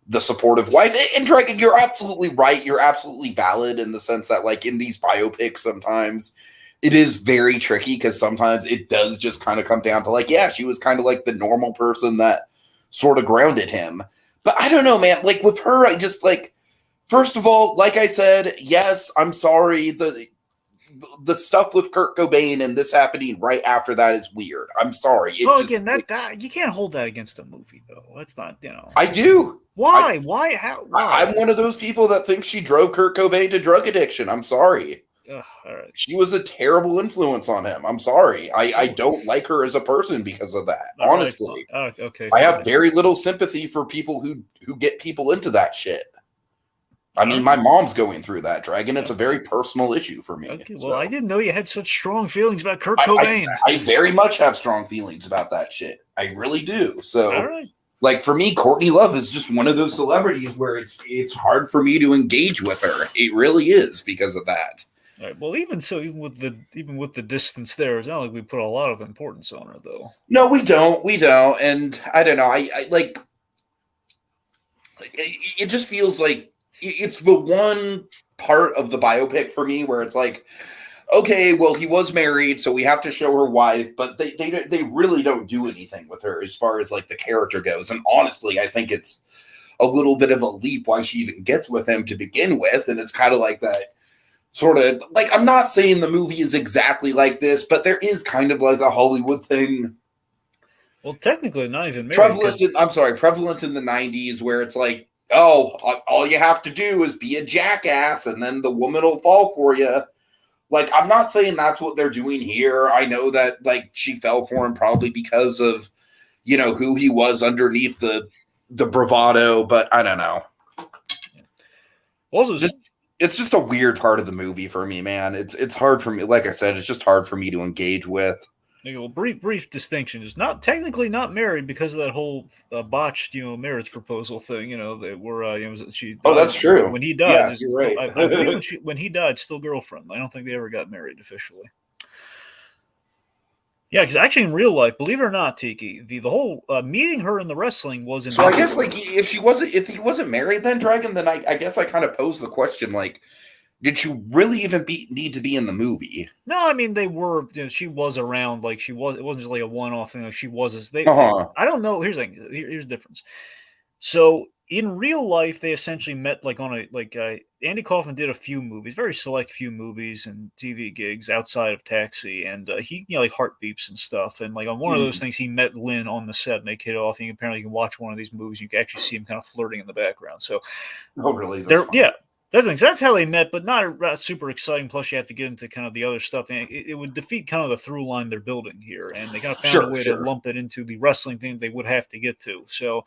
the supportive wife. And Dragon, you're absolutely right. You're absolutely valid in the sense that, like, in these biopics, sometimes it is very tricky because sometimes it does just kind of come down to, like, yeah, she was kind of like the normal person that sort of grounded him. But I don't know, man. Like, with her, I just, like, first of all, like I said, yes, I'm sorry. The stuff with Kurt Cobain and this happening right after that is weird. I'm sorry. Again, that you can't hold that against a movie, though. That's not, I do. Why? Why? How? Why? I'm one of those people that thinks she drove Kurt Cobain to drug addiction. I'm sorry. All right. She was a terrible influence on him. I'm sorry. I don't like her as a person because of that. All honestly. right. Okay. I have very little sympathy for people who get people into that shit. I mean, my mom's going through that, Dragon. It's a very personal issue for me. Okay, well, I didn't know you had such strong feelings about Kurt Cobain. I very much have strong feelings about that shit. I really do. So, all right. Like, for me, Courtney Love is just one of those celebrities where it's hard for me to engage with her. It really is because of that. All right. Well, even with the distance there, it's not like we put a lot of importance on her, though. No, we don't. And I don't know. I like. It just feels like it's the one part of the biopic for me where it's like, okay, well, he was married, so we have to show her wife, but they really don't do anything with her as far as like the character goes. And honestly, I think it's a little bit of a leap why she even gets with him to begin with. And it's kind of like that sort of like, I'm not saying the movie is exactly like this, but there is kind of like a Hollywood thing. Well, technically, not even married. Prevalent in the 90s where it's like, oh, all you have to do is be a jackass and then the woman will fall for you. Like, I'm not saying that's what they're doing here. I know that, like, she fell for him probably because of, who he was underneath the bravado, but I don't know. Also, it's just a weird part of the movie for me, man. It's hard for me. Like I said, it's just hard for me to engage with. Well, brief distinction is not technically not married because of that whole botched, marriage proposal thing. They were, she. Oh, that's true. When he died, yeah, you're right. I believe when he died, still girlfriend. I don't think they ever got married officially. Yeah, because actually in real life, believe it or not, Tiki, the whole meeting her in the wrestling was in. So I guess like if he wasn't married then, Dragon, then I guess I kind of posed the question like, Did she really even need to be in the movie? No, I mean they were. She was around. Like she was. It wasn't just like a one-off thing. Like she was. As they. Uh-huh. I don't know. Here's the thing. Here's the difference. So in real life, they essentially met like on a like Andy Kaufman did a few movies, very select few movies and TV gigs outside of Taxi, and he like heart beeps and stuff. And like on one of those Mhm. things, he met Lynn on the set, and they hit off. And apparently, you can watch one of these movies, you can actually see him kind of flirting in the background. So Oh, really? That's they're fun. yeah. That's the thing. So that's how they met, but not super exciting. Plus, you have to get into kind of the other stuff, and it would defeat kind of the through line they're building here. And they kind of found a Sure, way to sure. lump it into the wrestling thing they would have to get to. So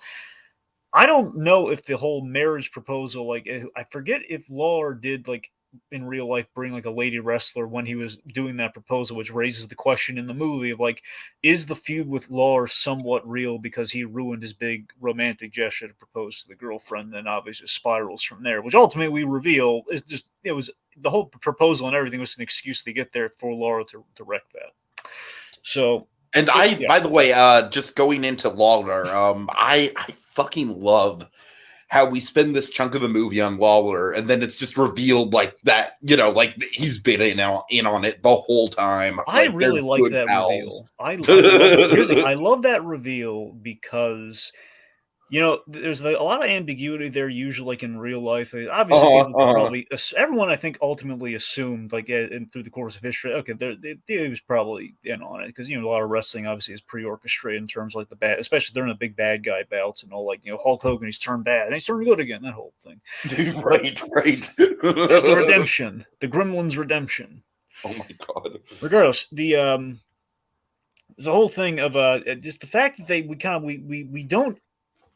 I don't know if the whole marriage proposal, like I forget if Lawler did like in real life bring like a lady wrestler when he was doing that proposal, which raises the question in the movie of like, is the feud with Lawler somewhat real because he ruined his big romantic gesture to propose to the girlfriend, and obviously spirals from there, which ultimately we reveal is just it was the whole proposal and everything was an excuse to get there for Laura to wreck that. So And yeah. by the way, just going into Lawler, I fucking love how we spend this chunk of the movie on Lawler, and then it's just revealed like that, like he's been in on it the whole time. I Like they're really like good that pals. reveal. I love here's the thing, I love that reveal because, there's a lot of ambiguity there usually, like, in real life. Obviously, Uh-huh, people could uh-huh. probably everyone, I think, ultimately assumed, like, and through the course of history, okay, he was probably in on it because, a lot of wrestling obviously is pre-orchestrated in terms of, like, the bad especially during the big bad guy bouts and all, like, Hulk Hogan, he's turned bad, and he's turned good again, that whole thing. Dude, But right, right. there's the redemption, the Gremlins redemption. Oh my god. Regardless, the whole thing of just the fact that we kind of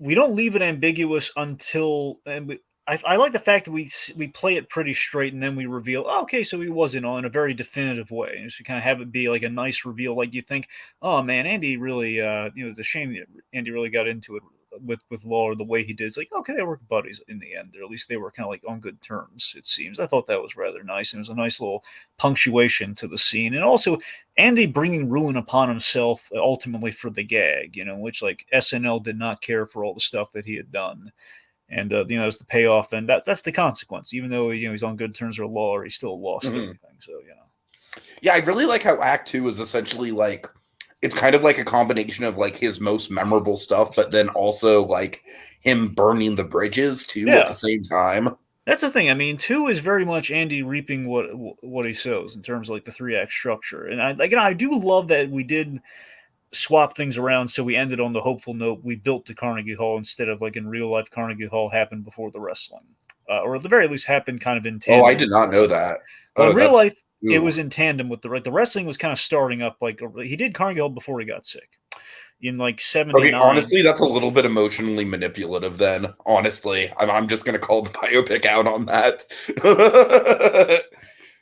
we don't leave it ambiguous until I like the fact that we play it pretty straight and then we reveal, oh, okay, so he wasn't on in a very definitive way, and just we kind of have it be like a nice reveal, like you think, oh man, Andy really it's a shame that Andy really got into it with Laura the way he did. It's like, okay, they were buddies in the end, or at least they were kind of like on good terms, it seems. I thought that was rather nice, and it was a nice little punctuation to the scene, and also Andy bringing ruin upon himself ultimately for the gag, which like SNL did not care for all the stuff that he had done, and it's the payoff, and that's the consequence. Even though he's on good terms with law, he still lost Mhm. everything. So Yeah, I really like how Act Two is essentially like it's kind of like a combination of like his most memorable stuff, but then also like him burning the bridges too at the yeah, same time. that's the thing. I mean, two is very much Andy reaping what he sows in terms of like the three-act structure, and I do love that we did swap things around so we ended on the hopeful note we built to Carnegie Hall instead of like in real life Carnegie Hall happened before the wrestling, or at the very least happened kind of in Oh, I tandem did with the not know wrestling. that. Well, Oh, in real that's life it ooh. was in tandem with the wrestling was kind of starting up, like he did Carnegie Hall before he got sick in like Okay, '79. honestly, that's a little bit emotionally manipulative. Then, honestly, I'm just gonna call the biopic out on that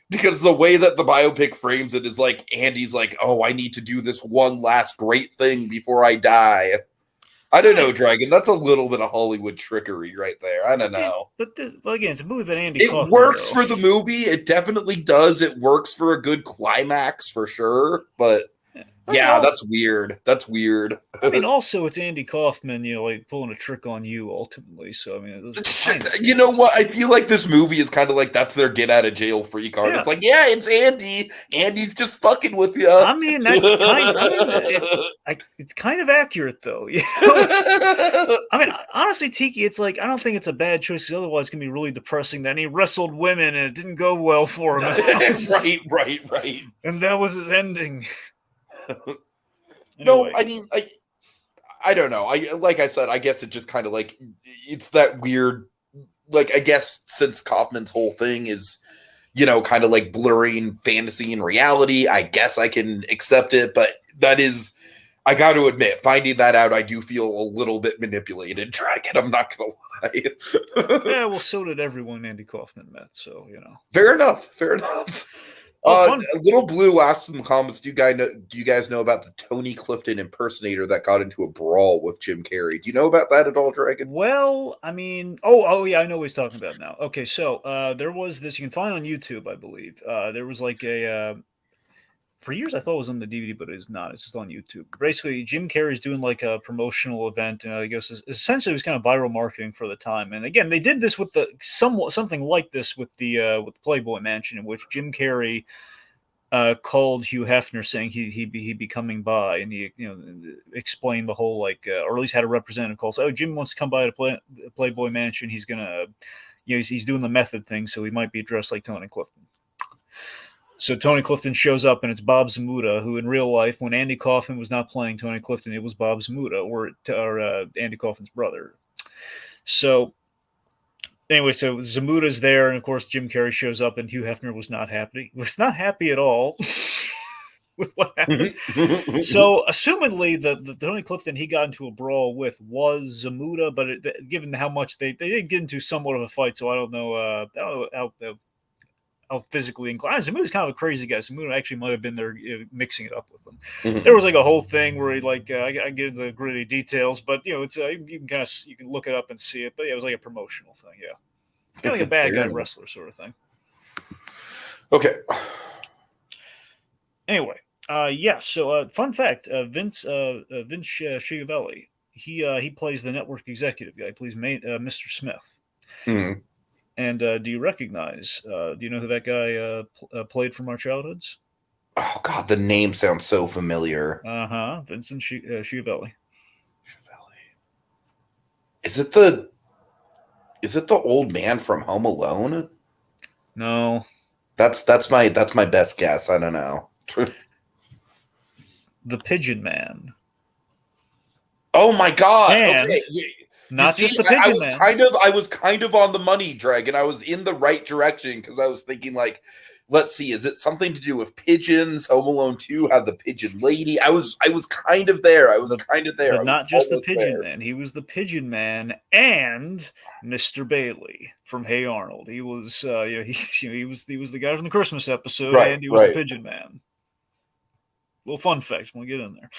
because the way that the biopic frames it is like Andy's like, "Oh, I need to do this one last great thing before I die." I don't know, Right. Dragon. That's a little bit of Hollywood trickery right there. I don't know. Well, again, it's a movie about Andy It Kaufman works though. for the movie. It definitely does. It works for a good climax for sure. But Yeah. I mean, yeah, also, that's weird. That's weird. also it's Andy Kaufman, like pulling a trick on you ultimately. So I mean, it kind of You know fits. what? I feel like this movie is kind of like that's their get out of jail free card. Yeah. It's like, yeah, it's Andy. Andy's just fucking with you. I mean, that's kind. I mean, it's kind of accurate though. I mean, honestly, Tiki, it's like I don't think it's a bad choice. 'Cause otherwise, it's gonna be really depressing. That he wrestled women and it didn't go well for him, and Right, right, right. that was his ending. No, Anyway, I mean, I don't know. I like I said, I guess it just kind of like it's that weird. Like I guess since Kaufman's whole thing is kind of like blurring fantasy and reality, I guess I can accept it. But that is, I got to admit, finding that out, I do feel a little bit manipulated. Dragon, I'm not gonna lie. yeah. Well, so did everyone Andy Kaufman met. So Fair enough. Fair enough. Well, fun. Little Blue asks in the comments, do you guys know about the Tony Clifton impersonator that got into a brawl with Jim Carrey? Do you know about that at all, Dragon? Well, I mean, oh yeah, I know what he's talking about now. Okay, so there was this you can find on YouTube, I believe. There was like a for years I thought it was on the DVD, but it is not. It's just on YouTube. Basically, Jim Carrey's doing like a promotional event, and I guess essentially it was kind of viral marketing for the time. And again, they did this with the something like this with the Playboy Mansion, in which Jim Carrey called Hugh Hefner saying he'd be coming by, and he explained the whole or at least had a representative call. So, Jim wants to come by to Playboy Mansion. He's gonna he's doing the method thing, so he might be dressed like Tony Clifton. So Tony Clifton shows up, and it's Bob Zmuda, who in real life, when Andy Kaufman was not playing Tony Clifton, it was Bob Zmuda, or Andy Kaufman's brother. So anyway, so Zmuda's there, and of course Jim Carrey shows up, and Hugh Hefner was not happy. Was not happy at all with what happened. So assumedly, the Tony Clifton he got into a brawl with was Zmuda, but given how much they did get into somewhat of a fight, so I don't know how physically inclined. Zmuda's kind of a crazy guy. Zmuda actually might have been there mixing it up with them. There was like a whole thing where he I get into the gritty details, but it's you can look it up and see it. But yeah, it was like a promotional thing. Yeah, kind of like a bad guy wrestler sort of thing. Okay. Anyway, yeah. So fun fact: Vince Schiavelli. He plays the network executive guy. He plays Mr. Smith. Mm-hmm. And do you recognize? Do you know who that guy played from our childhoods? Oh God, the name sounds so familiar. Vincent Schiavelli. Is it the old man from Home Alone? No. That's my best guess. I don't know. The Pigeon Man. Oh my God! And okay. Not just the Pigeon Man. I was kind of on the money, Dragon. I was in the right direction because I was thinking, let's see, is it something to do with pigeons? Home Alone 2 had the pigeon lady. I was kind of there. But not just the Pigeon Man. He was the Pigeon Man and Mr. Bailey from Hey Arnold. He was he was the guy from the Christmas episode, and he was the Pigeon Man. Little fun fact. We'll get in there.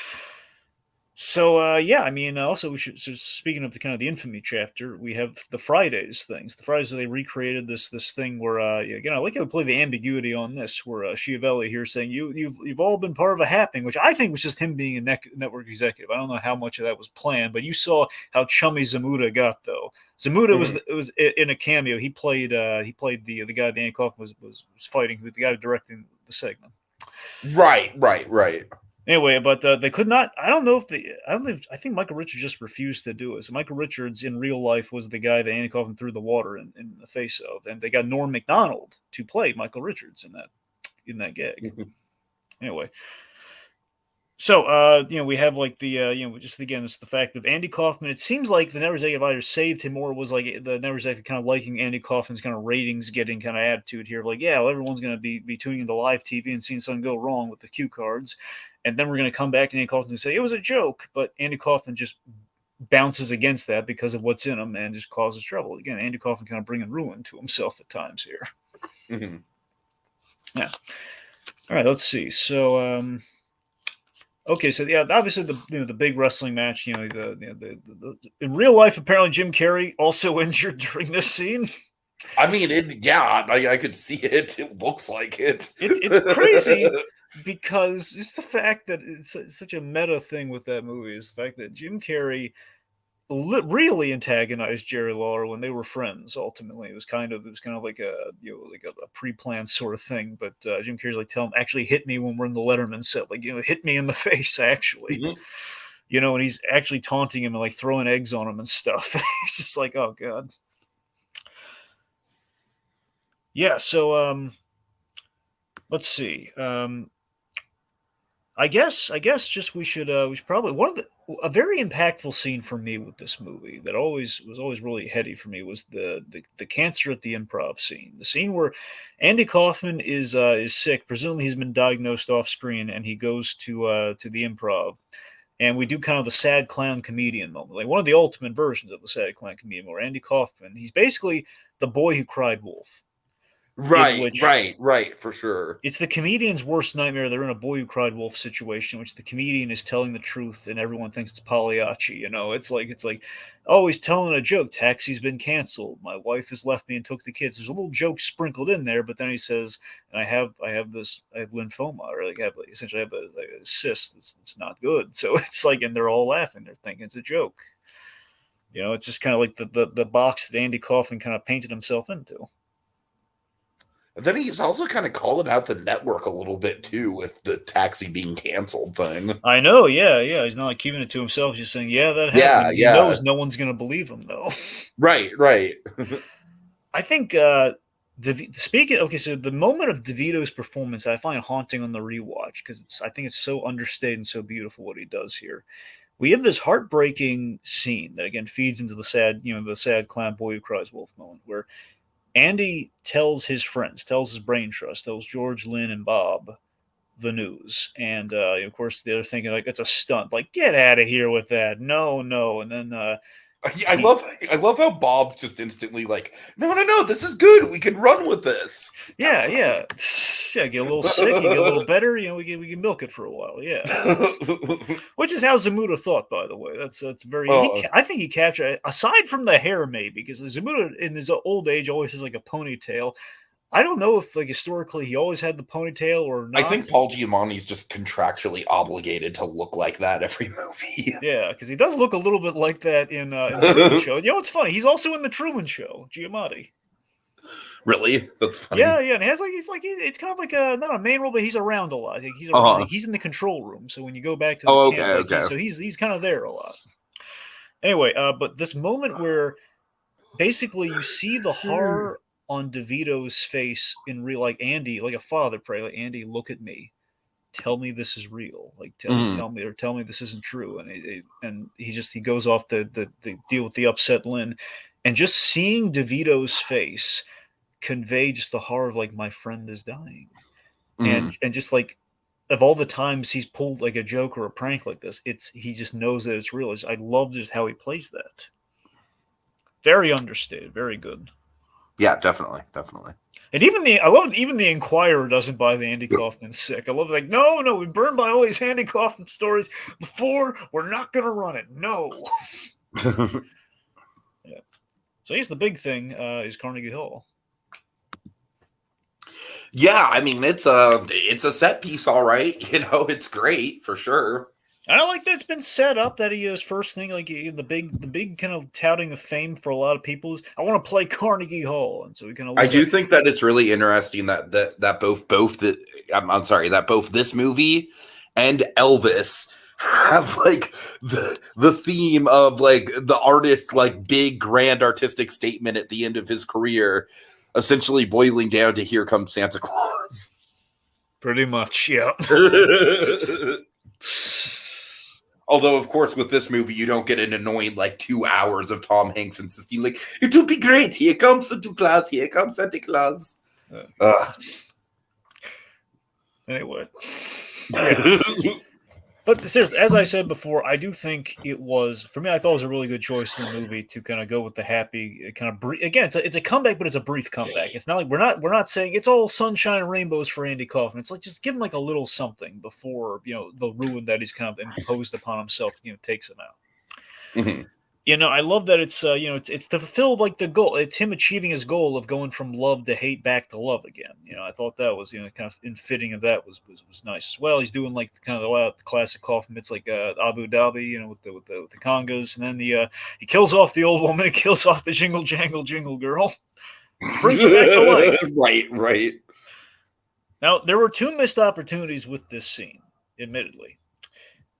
So yeah, I mean, also we should. So speaking of the infamy chapter, we have the Fridays things. The Fridays they recreated this thing where again, I like how we play the ambiguity on this, where Schiavelli here saying you've all been part of a happening, which I think was just him being a network executive. I don't know how much of that was planned, but you saw how chummy Zmuda got though. Zmuda was in a cameo. He played the guy that Andy Kaufman was fighting, who the guy directing the segment. Right. Anyway, but they could not. I think Michael Richards just refused to do it. So Michael Richards in real life was the guy that Andy Kaufman threw the water in the face of, and they got Norm Macdonald to play Michael Richards in that gag. Anyway, so we have just again, it's the fact of Andy Kaufman. It seems like the network executive either saved him or was like the network executive kind of liking Andy Kaufman's kind of ratings getting kind of attitude here. Everyone's going to be tuning into live TV and seeing something go wrong with the cue cards. And then we're going to come back and Andy Kaufman and say, it was a joke. But Andy Kaufman just bounces against that because of what's in him and just causes trouble. Again, Andy Kaufman kind of bringing ruin to himself at times here. Mm-hmm. Yeah. All right, let's see. So, okay, so yeah, obviously the big wrestling match, the in real life, apparently Jim Carrey also injured during this scene. I mean, I could see it. It looks like it. It's crazy. Because it's the fact that it's such a meta thing with that movie is the fact that Jim Carrey really antagonized Jerry Lawler when they were friends. Ultimately, it was kind of like a pre-planned sort of thing. But Jim Carrey's tell him, actually hit me when we're in the Letterman set, hit me in the face actually. Mm-hmm. And he's actually taunting him and throwing eggs on him and stuff. It's just oh God. Yeah. So let's see. I guess just we should probably a very impactful scene for me with this movie that was always really heady for me was the cancer at the Improv scene. The scene where Andy Kaufman is sick, presumably he's been diagnosed off screen, and he goes to the Improv, and we do kind of the sad clown comedian moment, one of the ultimate versions of the sad clown comedian, where Andy Kaufman, he's basically the boy who cried wolf. in Right, which right, right, for sure. it's the comedian's worst nightmare. They're in a Boy Who Cried Wolf situation, in which the comedian is telling the truth, and everyone thinks it's Pagliacci. It's like, oh, he's telling a joke. Taxi's been canceled. My wife has left me and took the kids. There's a little joke sprinkled in there, but then he says, and I have lymphoma, or essentially I have a cyst. It's not good. So it's like, and they're all laughing. They're thinking it's a joke. It's just kind of like the box that Andy Kaufman kind of painted himself into. And then he's also kind of calling out the network a little bit too with the Taxi being canceled thing. I know, yeah. He's not like keeping it to himself. He's just saying, yeah, that happened. Yeah. He knows no one's going to believe him, though. Right. I think, speaking, okay, so the moment of DeVito's performance I find haunting on the rewatch, because I think it's so understated and so beautiful what he does here. We have this heartbreaking scene that, again, feeds into the sad clown Boy Who Cries Wolf moment, where Andy tells his friends, tells his brain trust, tells George, Lynn, and Bob the news. And, of course, they're thinking, like, it's a stunt. Like, get out of here with that. No. And then I love how Bob's just instantly like, no, this is good. We can run with this. Yeah. Get a little sick, you get a little better. We can milk it for a while. Yeah. Which is how Zamuda thought, by the way. That's very. I think he captured, aside from the hair, maybe, because Zamuda in his old age always has like a ponytail. I don't know if, like, historically he always had the ponytail or not. I think Paul Giamatti's just contractually obligated to look like that every movie. Yeah, because he does look a little bit like that in the Truman Show. It's funny. He's also in the Truman Show, Giamatti. Really? That's funny. Yeah, and it's kind of like not a main role, but he's around a lot. He's in the control room. So when you go back to the camp, okay. So he's kind of there a lot. Anyway, but this moment where basically you see the horror on DeVito's face in real, like Andy, like a father pray, like, Andy, look at me, tell me this is real, like tell me this isn't true, and he goes off to deal with the upset Lynn, and just seeing DeVito's face convey just the horror of, like, my friend is dying, and just like, of all the times he's pulled like a joke or a prank like this, he just knows that it's real. I love just how he plays that. Very understated, very good. Yeah, definitely. And I love the Inquirer doesn't buy the Andy Kaufman sick. I love, like, no, we burned by all these Andy Kaufman stories before. We're not going to run it. No. Yeah. So he's the big thing is Carnegie Hall. Yeah, I mean, it's a set piece, all right. It's great for sure. And I like that it's been set up that his first thing, like the big kind of touting of fame for a lot of people is, I want to play Carnegie Hall, and so we kind of. I do think that it's really interesting that both this movie and Elvis have like the theme of like the artist's like big grand artistic statement at the end of his career, essentially boiling down to "Here Comes Santa Claus." Pretty much, yeah. Although, of course, with this movie, you don't get an annoying, 2 hours of Tom Hanks insisting, it will be great. Here comes Santa Claus. Here comes Santa Claus. Anyway. Yeah. But seriously, as I said before, I do think it was, for me, I thought it was a really good choice in the movie to kind of go with the happy, kind of brief. Again, it's a comeback, but it's a brief comeback. It's not like we're not saying it's all sunshine and rainbows for Andy Kaufman. It's like, just give him like a little something before, the ruin that he's kind of imposed upon himself, takes him out. Mm-hmm. I love that it's it's to fulfill like the goal. It's him achieving his goal of going from love to hate back to love again. I thought that was kind of in fitting of that was nice as well. He's doing like kind of the classic Kaufman. It's like Abu Dhabi, with the congas, and then he kills off the old woman. He kills off the jingle jangle jingle girl. Brings her back to life. Right. Now there were two missed opportunities with this scene, admittedly.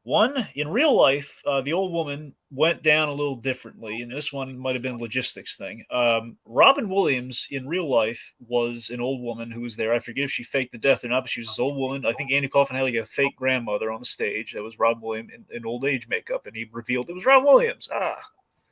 One, in real life, the old woman went down a little differently, and this one might have been a logistics thing. Robin Williams, in real life, was an old woman who was there. I forget if she faked the death or not, but she was this old woman. I think Andy Kaufman had like a fake grandmother on the stage. That was Robin Williams in old age makeup, and he revealed it was Robin Williams.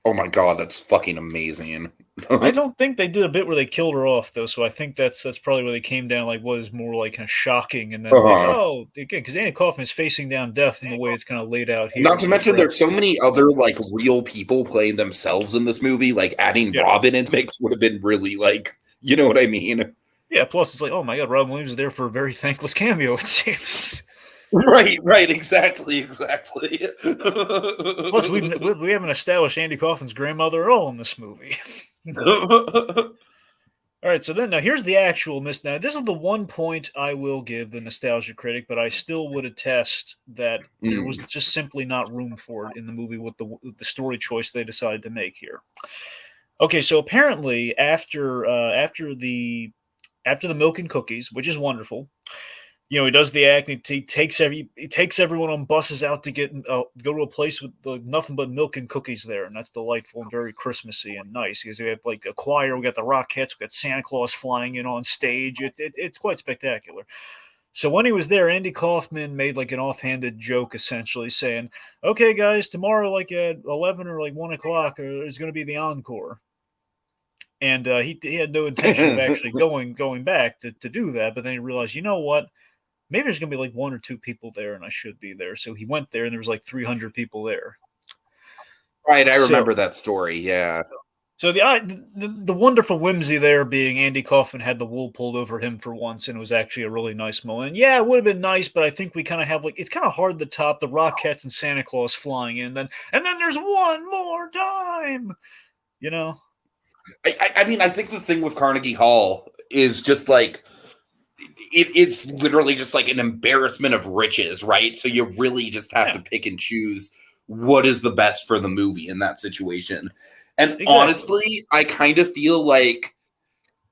Oh my God, that's fucking amazing. I don't think they did a bit where they killed her off, though, so I think that's probably where they came down, like, was more, like, kind of shocking, and then, again, because Andy Kaufman is facing down death in the way it's kind of laid out here. Not to mention there's so many other, real people playing themselves in this movie, adding Robin in the mix would have been really, you know what I mean? Yeah, plus it's like, oh my god, Robin Williams is there for a very thankless cameo, it seems. Right, exactly. Plus, we haven't established Andy Kaufman's grandmother at all in this movie. All right, so then now here's the actual miss. Now, this is the one point I will give the nostalgia critic, but I still would attest that there was Mm. just simply not room for it in the movie with the story choice they decided to make here. Okay, so apparently after the milk and cookies, which is wonderful, he does the act. And he takes everyone on buses out to go to a place with nothing but milk and cookies there, and that's delightful and very Christmassy and nice because we have like a choir, we got the Rockettes, we got Santa Claus flying in on stage. It's quite spectacular. So when he was there, Andy Kaufman made like an offhanded joke, essentially saying, "Okay, guys, tomorrow like at 11 or like 1 o'clock, is going to be the encore." And he had no intention of actually going back to do that, but then he realized, you know what? Maybe there's gonna be like one or two people there, and I should be there. So he went there, and there was like 300 people there. Right, I So, remember that story. Yeah. so the wonderful whimsy there being Andy Kaufman had the wool pulled over him for once, and it was actually a really nice moment. And yeah, it would have been nice, but I think we kind of have like it's kind of hard to top the Rockettes and Santa Claus flying in, and then there's one more time, you know. I mean, I think the thing with Carnegie Hall is just like it's literally just like an embarrassment of riches, right? So you really just have to pick and choose what is the best for the movie in that situation. And Exactly. honestly, I kind of feel like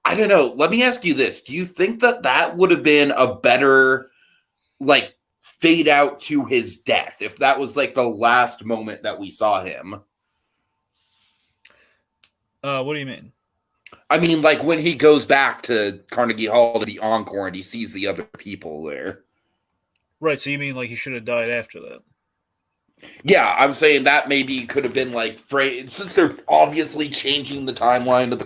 I don't know. Let me ask you this: do you think that would have been a better like fade out to his death if that was like the last moment that we saw him? What do you mean? I mean, like when he goes back to Carnegie Hall to the encore and he sees the other people there. Right. So you mean like he should have died after that? Yeah, I'm saying that maybe could have been like since they're obviously changing the timeline of the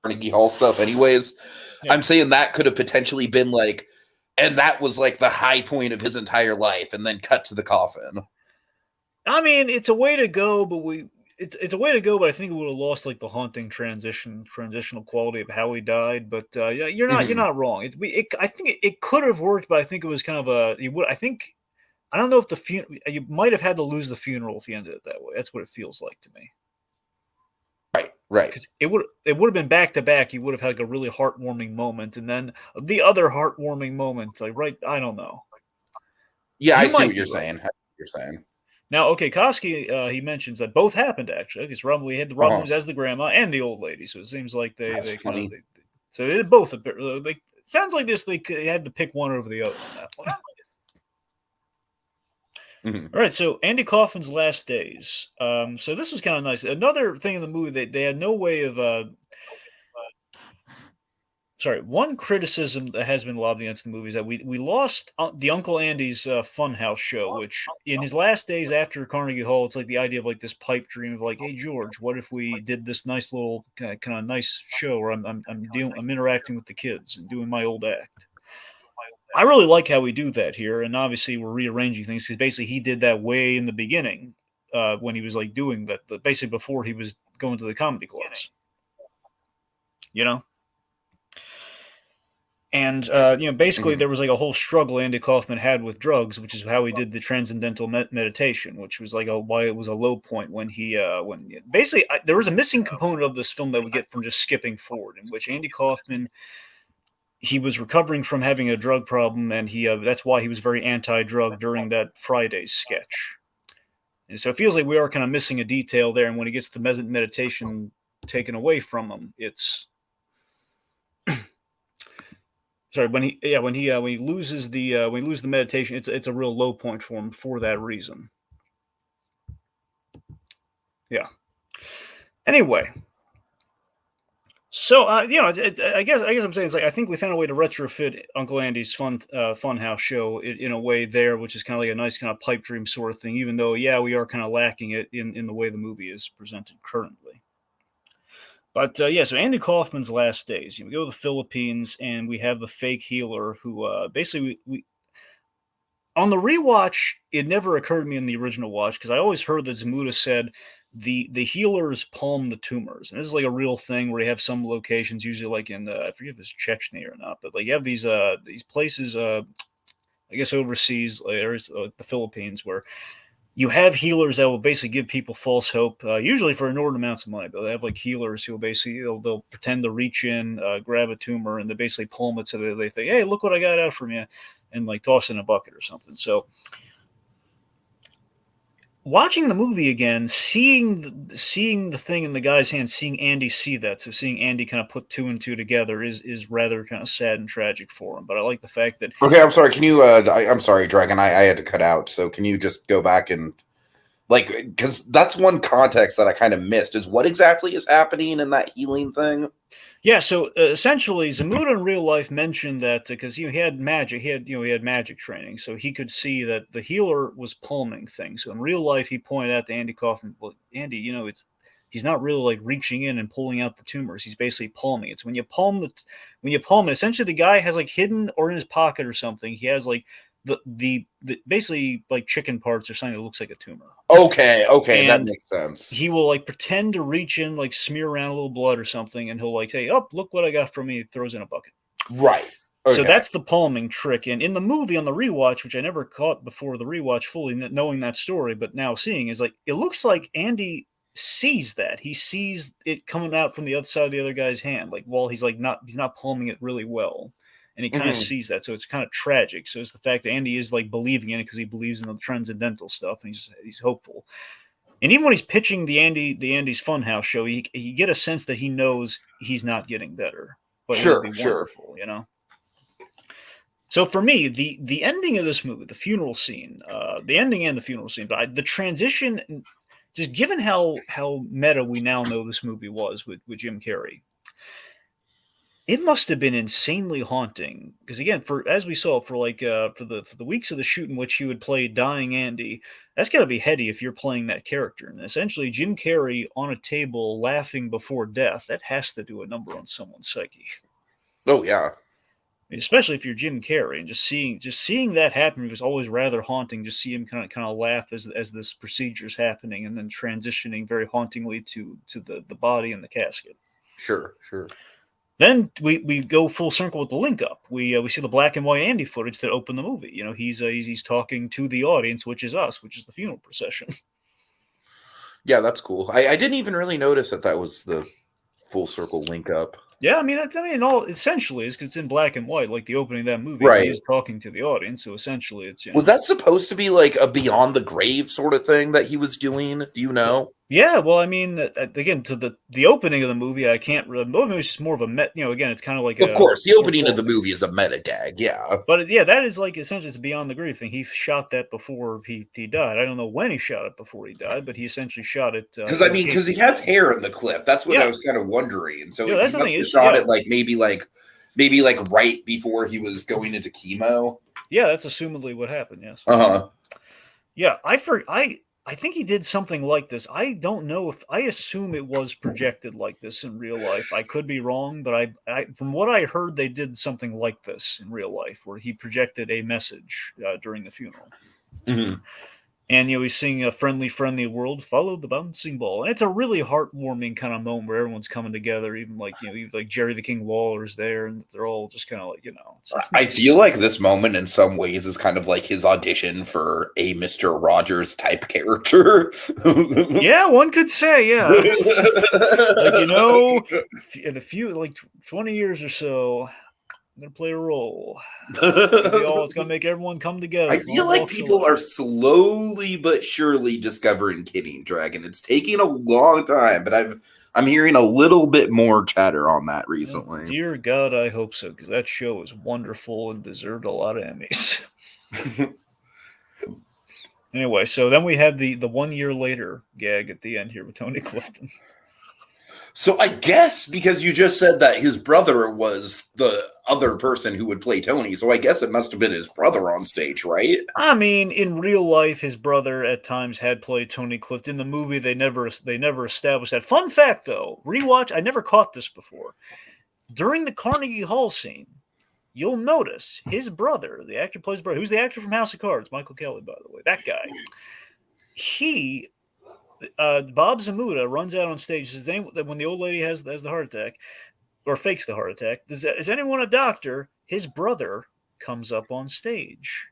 Carnegie Hall stuff, anyways. Yeah. I'm saying that could have potentially been like, and that was like the high point of his entire life, and then cut to the coffin. I mean, it's a way to go, but it's a way to go, but I think it would have lost like the haunting transitional quality of how he died. But yeah, you're not wrong. I think it could have worked, but I think it was kind of I don't know if you might have had to lose the funeral if you ended it that way. That's what it feels like to me. Right. Because it would have been back to back. You would have had like a really heartwarming moment, and then the other heartwarming moment. Like I don't know. Yeah, I see what you're saying. Now, okay, Koski, he mentions that both happened actually, because we had the Robin Williams as the grandma and the old lady, so it seems like they so they did both. It sounds like they had to pick one over the other on that one. Mm-hmm. All right, so Andy Kaufman's last days. So this was kind of nice. Another thing in the movie, they had no way of. One criticism that has been lobbed against the movie is that we lost the Uncle Andy's Funhouse show, which in his last days after Carnegie Hall, it's like the idea of like this pipe dream of like, hey George, what if we did this nice little kind of nice show where I'm interacting with the kids and doing my old act. I really like how we do that here, and obviously we're rearranging things because basically he did that way in the beginning when he was like doing that, basically before he was going to the comedy clubs, you know. And basically there was like a whole struggle Andy Kaufman had with drugs, which is how he did the transcendental meditation, which was like why it was a low point when there was a missing component of this film that we get from just skipping forward, in which Andy Kaufman, he was recovering from having a drug problem, and that's why he was very anti-drug during that Fridays sketch. And so it feels like we are kind of missing a detail there, and when he gets the meditation taken away from him, it's sorry, when he loses the meditation, it's a real low point for him for that reason. Yeah. Anyway, so I guess I'm saying it's like I think we found a way to retrofit Uncle Andy's Funhouse show in a way there, which is kind of like a nice kind of pipe dream sort of thing. Even though we are kind of lacking it in the way the movie is presented currently. But so Andy Kaufman's last days. We go to the Philippines, and we have the fake healer who basically we on the rewatch. It never occurred to me in the original watch because I always heard that Zamuda said the healers palm the tumors, and this is like a real thing where you have some locations, usually like in I forget if it's Chechnya or not, but like you have these places, I guess overseas, like areas, the Philippines, where you have healers that will basically give people false hope, usually for inordinate amounts of money. But they have like healers who will basically they'll pretend to reach in, grab a tumor, and they basically palm it so they think, "Hey, look what I got out from you," and like toss it in a bucket or something. So watching the movie again, seeing the thing in the guy's hand, seeing Andy see that, so seeing Andy kind of put two and two together is rather kind of sad and tragic for him. But I like the fact that Okay, I'm sorry. Can you? I'm sorry, Dragon. I had to cut out. So can you just go back and like, because that's one context that I kind of missed. Is what exactly is happening in that healing thing? yeah, so essentially, Zamuda in real life mentioned that because he had magic, he had magic training, so he could see that the healer was palming things. So in real life, he pointed out to Andy Kaufman, "Well, Andy, he's not really like reaching in and pulling out the tumors. He's basically palming it. So when you palm it, essentially the guy has like hidden or in his pocket or something. He has like the basically like chicken parts or something that looks like a tumor. Okay, that And makes sense. he will like pretend to reach in, like smear around a little blood or something, and he'll like say, "Oh, look what I got from me." He throws in a bucket. Right. So Okay. that's the palming trick. And in the movie on the rewatch, which I never caught before the rewatch fully, knowing that story, but now seeing is like it looks like Andy sees that. He sees it coming out from the other side of the other guy's hand, like while he's not palming it really well. And he kind of Mhm. sees that. So it's kind of tragic. So it's the fact that Andy is like believing in it because he believes in the transcendental stuff and he's hopeful. And even when he's pitching the Andy's Funhouse show, you get a sense that he knows he's not getting better, but it would Sure, be sure. wonderful, you know. So for me, the ending of this movie, the funeral scene, the ending and the funeral scene, but the transition, just given how meta we now know this movie was with Jim Carrey, it must have been insanely haunting because again, for as we saw for like for the weeks of the shoot in which he would play dying Andy, that's got to be heady if you're playing that character. And essentially, Jim Carrey on a table laughing before death, that has to do a number on someone's psyche. Oh yeah. I mean, especially if you're Jim Carrey, and just seeing that happen was always rather haunting. Just see him kind of laugh as this procedure's happening, and then transitioning very hauntingly to the body and the casket. Sure, sure. Then we go full circle with the link up. We see the black and white Andy footage that opened the movie. You know, he's talking to the audience, which is us, which is the funeral procession. Yeah, that's cool. I didn't even really notice that was the full circle link up. Yeah, I mean, all essentially is because it's in black and white, like the opening of that movie. He Right. is talking to the audience, so essentially, it's Was that supposed to be like a beyond the grave sort of thing that he was doing? Do you know? Yeah, well, I mean, again, to the opening of the movie, I can't really. The movie is just more of a again, it's kind of like Of a course, the short opening of the quality. movie is a meta gag. Yeah. But yeah, that is like essentially it's beyond the grief thing. He shot that before he died. I don't know when he shot it before he died, but he essentially shot it Because I in mean, because case. he has hair in the clip. That's what I Yeah, was kind of wondering. So yeah, he that's the must thing. have It's shot yeah, it maybe like right before he was going into chemo. yeah, that's assumedly what happened. Yes. Uh-huh. Yeah, I think he did something like this. I don't know if I assume it was projected like this in real life. I could be wrong, but I from what I heard, they did something like this in real life, where he projected a message during the funeral. Mhm. And he's singing a friendly, friendly world, follow the bouncing ball. And it's a really heartwarming kind of moment where everyone's coming together, even like, even like Jerry the King Lawler's there, and they're all just kind of like, it's I nice. feel like this moment in some ways is kind of like his audition for a Mr. Rogers type character. Yeah, one could say, yeah. It's like, in a few, like 20 years or so, I'm going to play a role. It's going to make everyone come together I from all feel like walks of people are life. slowly but surely discovering Tiki and Dragon. It's taking a long time, but I'm hearing a little bit more chatter on that recently. Dear God, I hope so, because that show is wonderful and deserved a lot of Emmys. Anyway, so then we have the 1 year later gag at the end here with Tony Clifton. So I guess because you just said that his brother was the other person who would play Tony, so I guess it must have been his brother on stage, right? I mean, in real life, his brother at times had played Tony Clifton. In the movie, they never established that. Fun fact, though, rewatch. I never caught this before. During the Carnegie Hall scene, you'll notice his brother, the actor plays brother, who's the actor from House of Cards, Michael Kelly, by the way. That guy. He Bob Zamuda runs out on stage. His name when the old lady has the heart attack or fakes the heart attack. Is anyone a doctor? His brother comes up on stage.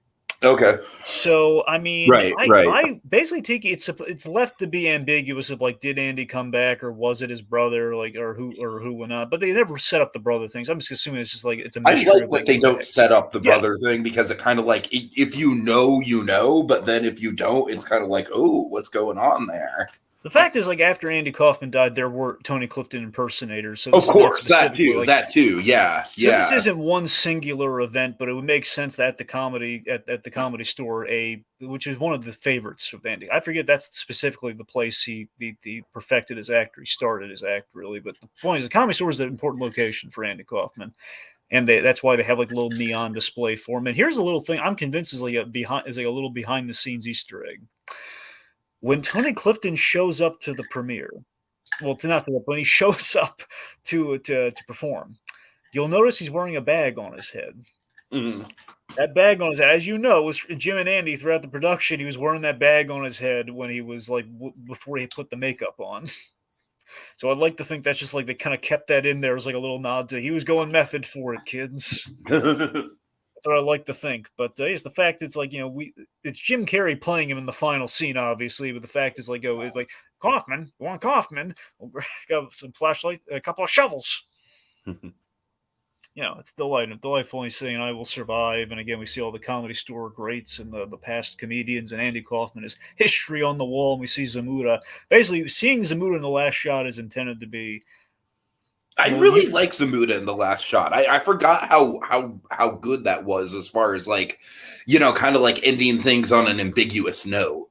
Okay. So I mean, Right, I right. I basically Tiki. It's left to be ambiguous of like, did Andy come back or was it his brother, like, or who went on? But they never set up the brother things. I'm just assuming it's just like it's a I mystery like of that like they what the don't heck's. set up the Yeah, brother thing because it kind of like if you know, you know, but then if you don't, it's kind of like, oh, what's going on there? the fact is, like, after Andy Kaufman died, there were Tony Clifton impersonators. So Of this is not course, that specifically too, like. yeah, So this yeah. isn't one singular event, but it would make sense that at the comedy store, which is one of the favorites of Andy. I forget that's specifically the place he perfected his actor. He started his act really, but the point is the comedy store is an important location for Andy Kaufman, and that's why they have like a little neon display for him. And here's a little thing I'm convinced is like a little behind the scenes Easter egg. When Tony Clifton shows up to the premiere, well, to not to when he shows up to perform, you'll notice he's wearing a bag on his head. Mhm. That bag on his head, as you know, was Jim and Andy throughout the production. He was wearing that bag on his head when he was like before he put the makeup on. So I'd like to think that's just like they kind of kept that in there as like a little nod to he was going method for it, kids. That's what I like to think. But it's the fact it's like it's Jim Carrey playing him in the final scene, obviously. But the fact is like it's like Kaufman, you want Kaufman? We'll grab some flashlight, a couple of shovels. It's delightfully saying I will survive. And again, we see all the comedy store greats and the past comedians, and Andy Kaufman is history on the wall. And we see Zamuda. Basically, seeing Zamuda in the last shot is intended to be, I well, really like Zamuda in the last shot. I forgot how good that was as far as like, kind of like ending things on an ambiguous note.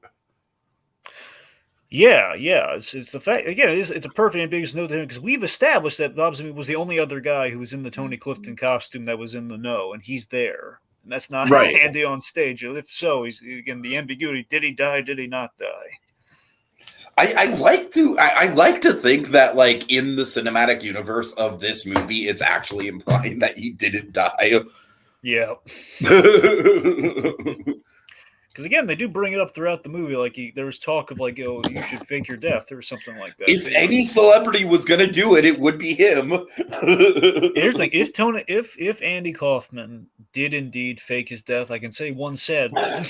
yeah. It's the fact again. It's a perfect ambiguous note to him because we've established that Bob Zamuda was the only other guy who was in the Tony Clifton costume that was in the know, and he's there. And that's not Right. Andy on stage. If so, he's again the ambiguity. Did he die? Did he not die? I like to think that like in the cinematic universe of this movie, it's actually implying that he didn't die. Yeah. Because again, they do bring it up throughout the movie. Like there was talk of like, oh, you should fake your death or something like that. If So any celebrity was gonna do it, it would be him. here's the thing: if Andy Kaufman did indeed fake his death, I can say one sad thing: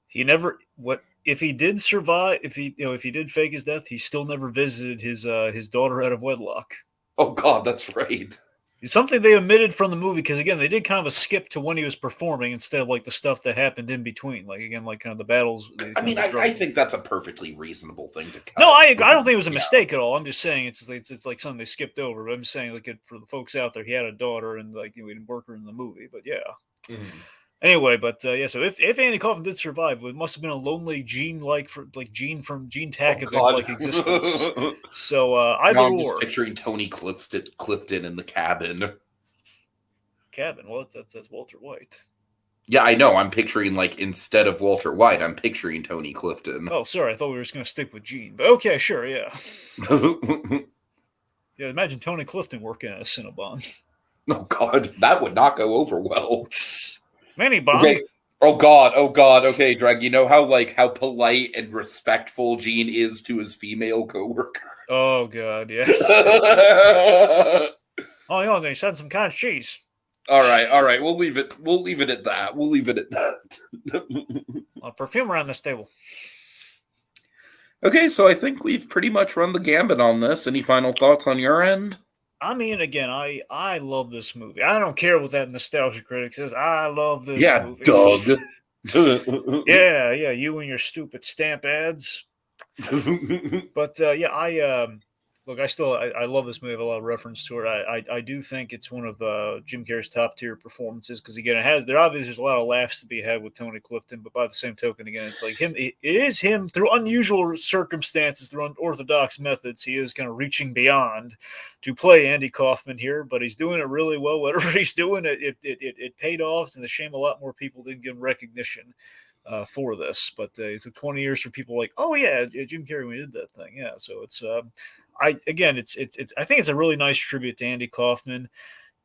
he never what if he did survive. If he did fake his death, he still never visited his daughter out of wedlock. Oh God, that's right. It's something they omitted from the movie because again, they did kind of a skip to when he was performing instead of like the stuff that happened in between. Like again, like kind of the battles. I mean, I think that's a perfectly reasonable thing to cut. No, I don't think it was a Yeah. mistake at all. I'm just saying it's like something they skipped over. But I'm just saying like for the folks out there, he had a daughter and like we didn't work her in the movie. But yeah. Mhm. Anyway, but yeah. So if Andy Kaufman did survive, it must have been a lonely Gene Gene Oh Takovic God. like existence. So Now either I'm just or. picturing Tony Clifton in the cabin. Cabin. Well, that's Walter White. Yeah, I know. I'm picturing like instead of Walter White, I'm picturing Tony Clifton. Oh, sorry. I thought we were just gonna stick with Gene. But okay, sure, yeah. Yeah, imagine Tony Clifton working at a Cinnabon. Oh God, that would not go over well. Manny Bond. Okay. Oh God. Oh God. Okay, Drag. You know how polite and respectful Gene is to his female coworker. Oh God, yes. Oh, they said some cottage cheese. All right. We'll leave it. We'll leave it at that. We'll leave it at that. Perfume around this table. Okay, so I think we've pretty much run the gambit on this. Any final thoughts on your end? I mean, again, I love this movie. I don't care what that nostalgia critic says. I love this Yeah, movie. Doug. Yeah, you and your stupid stamp ads. But yeah, look. I love this movie. I have a lot of reference to it. I do think it's one of Jim Carrey's top tier performances because again, there's a lot of laughs to be had with Tony Clifton, but by the same token, again, it's like him. It is him through unusual circumstances, through unorthodox methods. He is kind of reaching beyond to play Andy Kaufman here, but he's doing it really well. Whatever he's doing, it paid off. To the shame a lot more people didn't give him recognition for this, but it took 20 years for people like, oh yeah, Jim Carrey when he did that thing, yeah. So it's I think it's a really nice tribute to Andy Kaufman.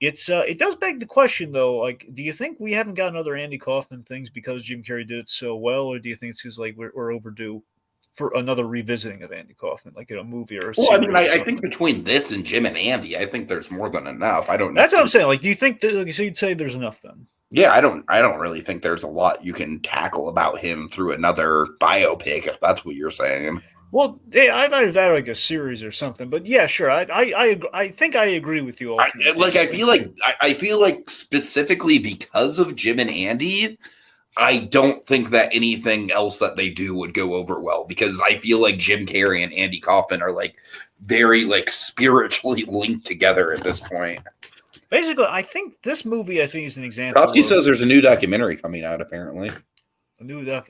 It does beg the question though, like, do you think we haven't gotten other Andy Kaufman things because Jim Carrey did it so well, or do you think it's because like we're overdue? for another revisiting of Andy Kaufman, like in a movie or a Well, I series. mean, I think between this and Jim and Andy, I think there's more than enough. I don't. That's what I'm saying. Like, do you think that? So you'd say there's enough then? Yeah, I don't really think there's a lot you can tackle about him through another biopic, if that's what you're saying. Well, yeah, I thought that like a series or something, but yeah, sure. I think I agree with you. I feel like specifically because of Jim and Andy, I don't think that anything else that they do would go over well, because I feel like Jim Carrey and Andy Kaufman are like very like spiritually linked together at this point. Basically, I think this movie, is an example. Koski says there's a new documentary coming out, apparently. A new doc.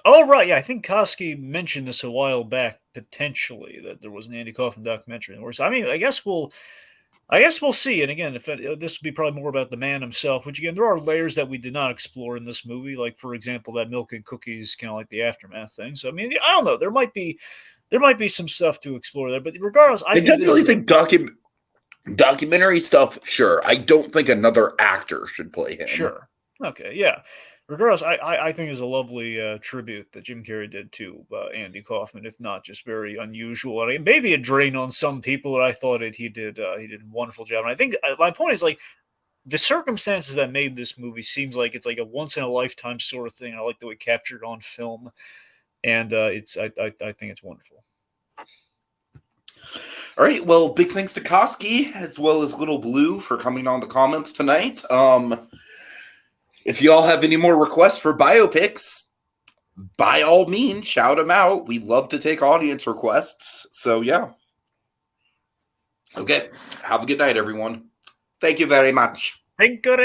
Oh, right. Yeah, I think Koski mentioned this a while back, potentially, that there was an Andy Kaufman documentary. I mean, I guess we'll see. And again, if this would be probably more about the man himself, which again, there are layers that we did not explore in this movie. Like, for example, that milk and cookies, kind of like the aftermath thing. So, I mean, I don't know. There might be some stuff to explore there. But regardless, I definitely think documentary stuff, sure. I don't think another actor should play him. Sure. Okay. Yeah. Regardless, I think it's a lovely tribute that Jim Carrey did to Andy Kaufman, if not just very unusual. I mean, maybe a drain on some people, but I thought he did a wonderful job. And I think my point is, like, the circumstances that made this movie seems like it's like a once in a lifetime sort of thing. I like the way it captured on film, and I think it's wonderful. All right. Well, big thanks to Koski as well as Little Blue for coming on the comments tonight. If y'all have any more requests for biopics, by all means, shout them out. We love to take audience requests. So, yeah. Okay. Have a good night, everyone. Thank you very much. Thank you.